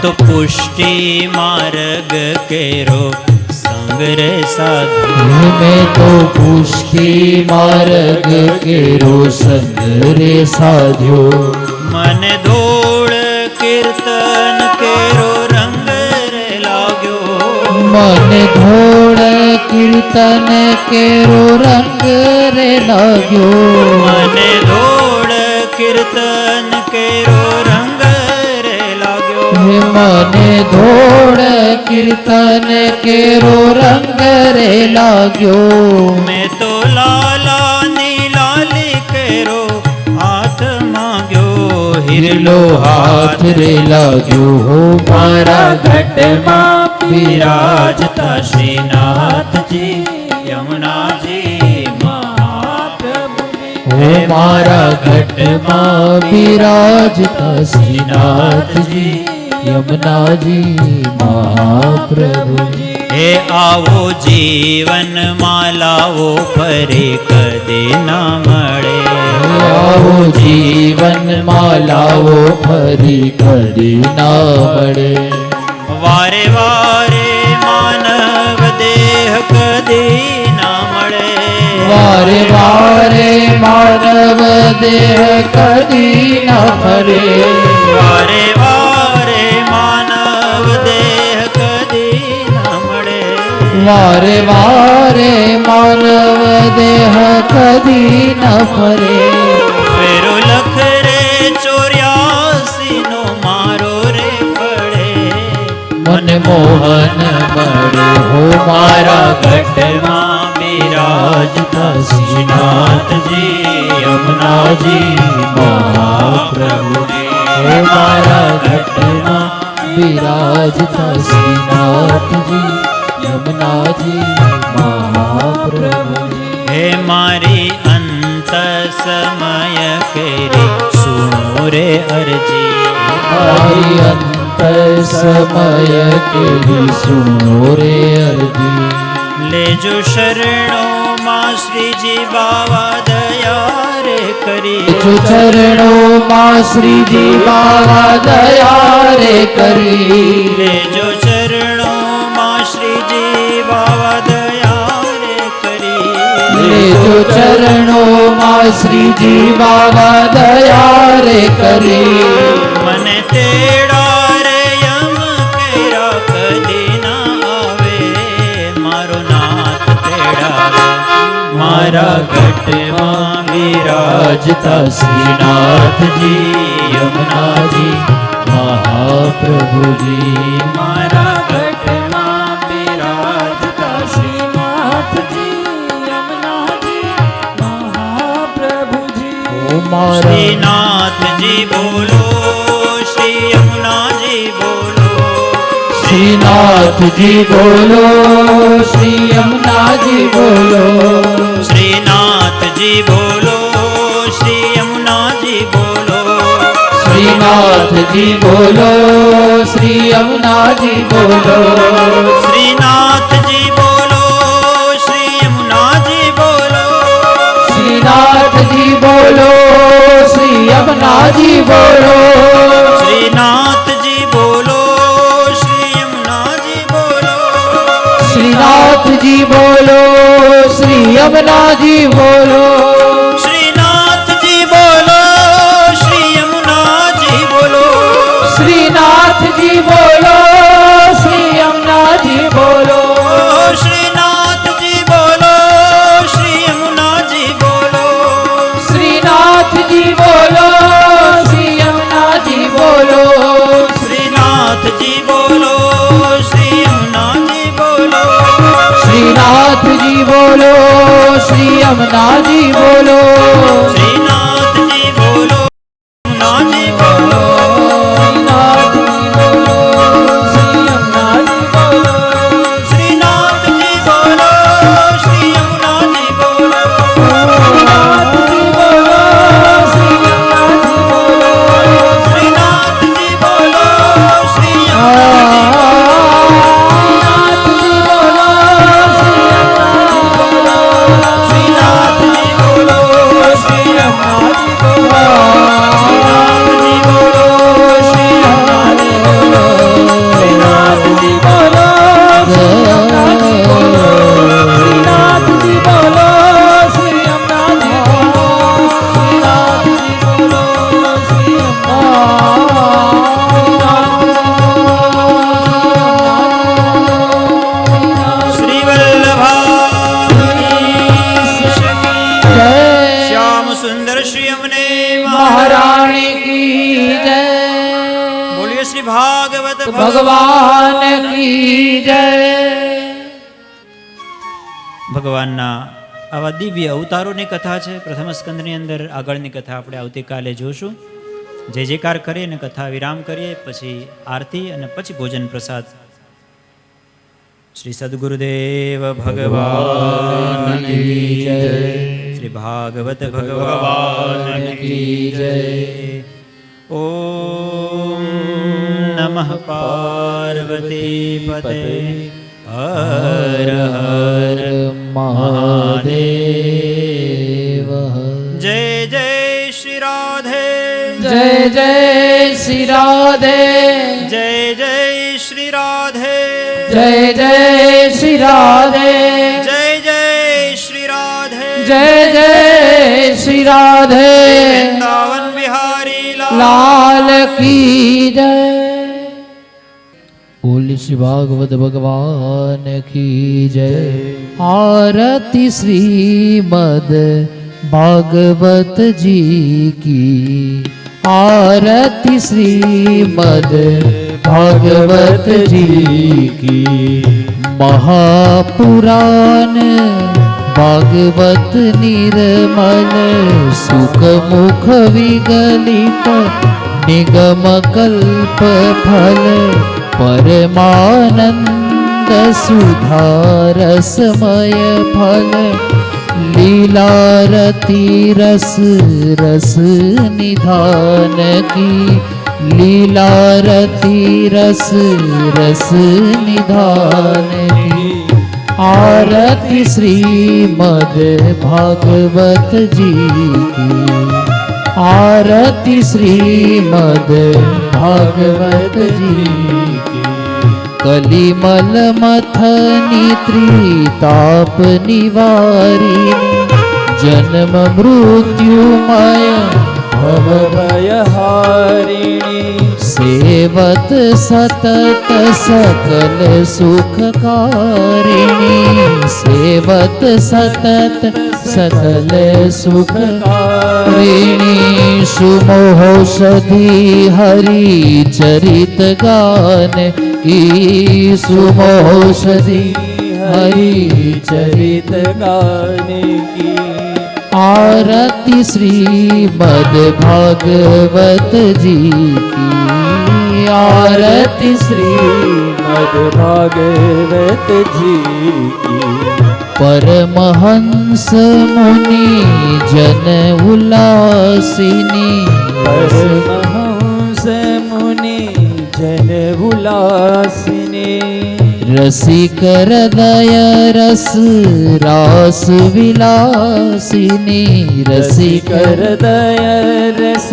તો પુષ્ટિ માર્ગ કેરો સંગ રે સાધુ. મેં તો પુષ્ટિ માર્ગ કેરો સંગ રે સાધ્યો. મને ધોળ કીર્તન કેરો રંગ રે લાગ્યો. મને ધોળ કીર્તન કેરો રંગ રે લાગ્યો. મને ધોળ કીર્તન કેરો રંગ રે લાગ્યો. મને ધોળ કીર્તન કેરો રંગ રે લાગ્યો. મેં તો લાલાની લાલી કેરો હાથ માંગ્યો. હિરલો હાથ રે લાગ્યો. હો મારા ઘટમાં બિરાજતા શ્રીનાથજી યમુનાજી મહાપ્રભુજી. હો મારા ઘટમાં બિરાજતા શ્રીનાથજી યમુનાજી મહાપ્રભુજી. હે આવો જીવનમાં લાવો ફરી કદી ના મળે. આવો જીવનમાં લાવો ફરી કદી ના મળે. વારે વારે માનવ દેહ કદી ના મળે. વારે વારે માનવ દેહ કદી ના મળે. વારે વારે માનવ દેહ કદી ના મળે. વારે વારે માનવ દેહ કદી ન ફરે. ફેરો લખ રે 84 નો મારો રે ફળે. મન મોહન મળે. હો મારા ઘટમાં બિરાજતા શ્રીનાથજી યમુનાજી મહાપ્રભુજી. હો મારા ઘટમાં બિરાજતા શ્રીનાથજી યમુનાજી મહાપ્રભુજી. હે મારી અંત સમય કેરી સુનો રે અરજી. મારી અંત સમય કેરી સુનો રે અરજી. લેજો શરણોમાં શ્રીજી બાવા દયા રે કરી. ચરણોમાં શ્રીજી બાવા દયા રે કરી. લેજો ચરણોમાં શ્રીજી બાવા દયા રે કરી. લેજો ચરણોમાં શ્રીજી બાવા દયા રે કરી. મને તેડા રે યમ કેરા કદી ના આવે. મારો નાથ તેડાવે. મારા ઘટમાં બિરાજતા શ્રીનાથજી યમુનાજી મહાપ્રભુજી. મારા ઘટમાં બિરાજતા શ્રીનાથજી યમુનાજી મહાપ્રભુજી. ઓ મારા શ્રીનાથજી બોલો, શ્રી યમુનાજી બોલો. શ્રીનાથજી બોલો, શ્રી યમુના શ્રીનાથજી બોલો, શ્રી યમુનાજી બોલો, શ્રીનાથજી બોલો, શ્રી યમુનાજી બોલો, શ્રીનાથજી બોલો, શ્રી યમુનાજી બોલો, શ્રીનાથજી બોલો, શ્રી યમુનાજી બોલો, શ્રીનાથજી બોલો, શ્રી યમુનાજી બોલો, શ્રીનાથજી બોલો, શ્રી યમુનાજી બોલો, શ્રીનાથજી બોલો, શ્રી યમુનાજી બોલો, શ્રીનાથજી બોલો, શ્રી યમુનાજી બોલો, શ્રીનાથજી બોલો, શ્રી યમુનાજી બોલો, શ્રીનાથજી બોલો, શ્રી યમુનાજી બોલો, શ્રીનાથજી બોલો, શ્રી યમુનાજી બોલો, શ્રીનાથજી બોલો, યમુનાજી બોલો, શ્રીનાથજી બોલો, શ્રી યમુનાજી બોલો, શ્રીનાથજી બોલો, શ્રી યમુનાજી શ્રીનાથજી બોલો, શ્રી યમુનાજી બોલો, શ્રીનાથજી બોલો, શ્રી યમુનાજી બોલો, શ્રીનાથજી બોલો, શ્રીનાથજી બોલો, શ્રી યમુનાજી બોલો, શ્રીનાથજી શ્રી વલ્લભાધીશ કી શ્યામ સુંદર શ્રી અમને મહારાણી કી જય, બોલીએ શ્રી ભાગવત ભગવાન કી જય. ભગવાનના આવા દિવ્ય અવતારોની કથા છે. પ્રથમ સ્કંદની અંદર આગળની કથા આપણે આવતીકાલે જોશું. જય જયકાર કરીએ અને કથા વિરામ કરીએ, પછી આરતી અને પછી ભોજન પ્રસાદ. શ્રી સદગુરુદેવ ભગવાન કી જય. શ્રી ભાગવત ભગવાન કી જય. ઓમ નમઃ પાર્વતી પતે હર હર મહાદેવ. જય જય શ્રી રાધે, જય જય શ્રી રાધે, જય જય શ્રી રાધે, જય જય શ્રી રાધે, જય જય શ્રી રાધે, જય જય શ્રી રાધે, વૃંદાવન બિહારી લાલ કી જય. બોલી શ્રી ભાગવત ભગવાન કી જય. આરતી શ્રીમદ ભાગવત જી કી, आरती श्रीमद भागवत जी की। महापुराण भागवत निर्मल सुख मुख विगलित निगम कल्प फल परमानंद सुधारसमय फल लीलारती रस रस निधान की। लीलारती रस रस निधान की। आरती श्रीमद भागवत जी की। आरती श्रीमद भागवत जी की। कलिमल मथनी त्रिताप निवारिणी जन्म मृत्युमय भवभयहारिणी सेवत सतत सकल सुखकारिणी। सेवत सतत सकल सुखकारिणी। सुमोषधि हरि चरित गान की। सुमोषधि हरि चरित गान की। आरती श्रीमद भागवत जी की। आरती श्रीमद भागवत जी की। परमहंस मुनि जन उल्लासिनी। परमहंस ઉલ્લાસિની રસિક હૃદય રસ રાસ વિલાસિની રસિક હૃદય રસ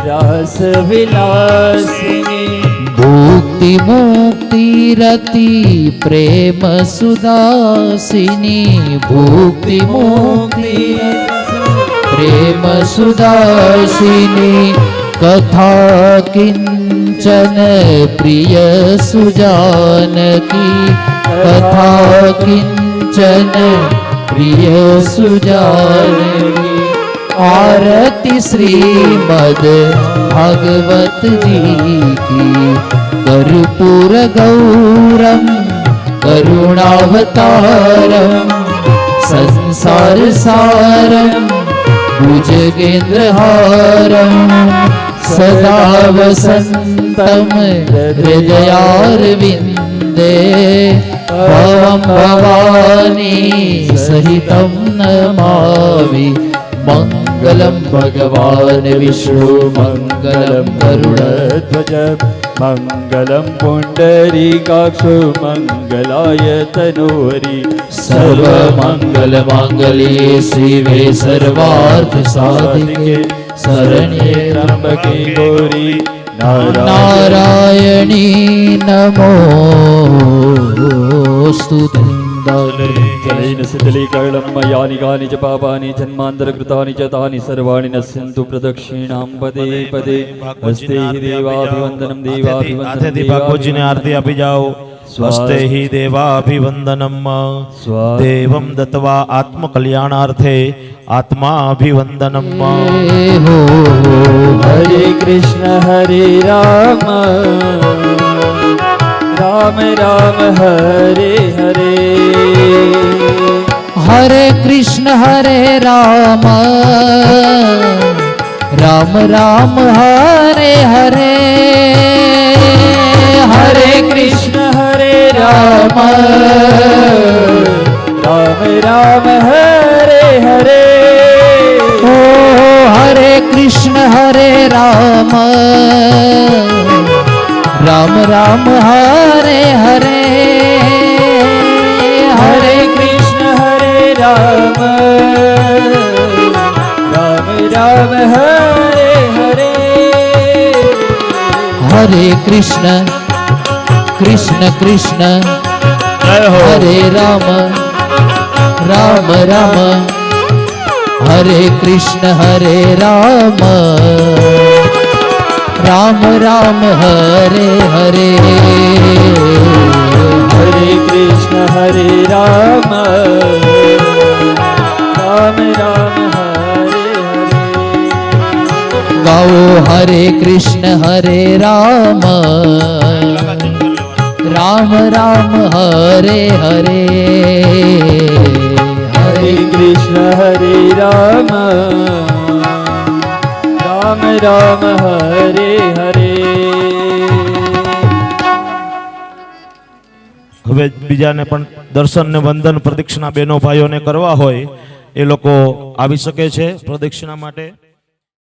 રાસ વિલાસિની ભુક્તિ મુક્તિ રતિ પ્રેમ સુદાસિની ભુક્તિ મુક્તિ પ્રેમ સુદાસિની કથા કિંચન પ્રિય સુજાનકી કથા કિંચન પ્રિય સુજાનકી आरती श्रीमद भागवत जी की कर्पूर गौरम करुणावतारम संसार सारम भुजगेन्द्रहारम सदा वसंतम हृदयारविंदे भवं भवानी सहितं नमामि मंगलम भगवान विष्णु मंगलम गरुड़ध्वज મંગલમ પુંડરીકાક્ષ મંગલાય તનોરી सर्व मंगल मांगल्ये शिवे सर्वार्थ साधिके शरण्ये ત્રંબકે ગૌરી नारायणी नमोस्तुते જલેન શીતલીકરણમ મયાનિ કાનિ ચ પાપાનિ જન્માંતરકૃતાનિ ચ તાનિ સર્વાણિ નશ્યન્તુ પ્રદક્ષિણામ પદે પદે હસ્તે હિ દેવાભિવંદનમ નાથેથી ભાગવતજીને આરતી આપી જાઓ. સ્વસ્તે હિ દેવાભિવંદનમ દેવમ દત્વા આત્મકલ્યાણાર્થે આત્માભિવંદનમ. હરે કૃષ્ણ હરે રામ રામ રામ હરે હરે हरे कृष्ण हरे राम राम राम हरे हरे હરે કૃષ્ણ હરે રામ રામ રામ હરે હરે ओ हरे कृष्ण हरे राम राम राम हरे हरे હરે કૃષ્ણ હરે રામ રામ રામ હરે હરે हरे कृष्ण कृष्ण कृष्ण हरे राम राम राम हरे कृष्ण हरे राम राम राम हरे हरे હરે કૃષ્ણ હરે રામ રામ રામ હરે હરે गाओ हरे कृष्ण हरे राम राम राम हरे हरे હરે કૃષ્ણ હરે રામ રામ રામ હરે હરે હવે બીજાને પણ દર્શન ને વંદન પ્રદક્ષિણા બહેનો ભાઈઓને કરવા હોય એ લોકો આવી શકે છે પ્રદક્ષિણા માટે.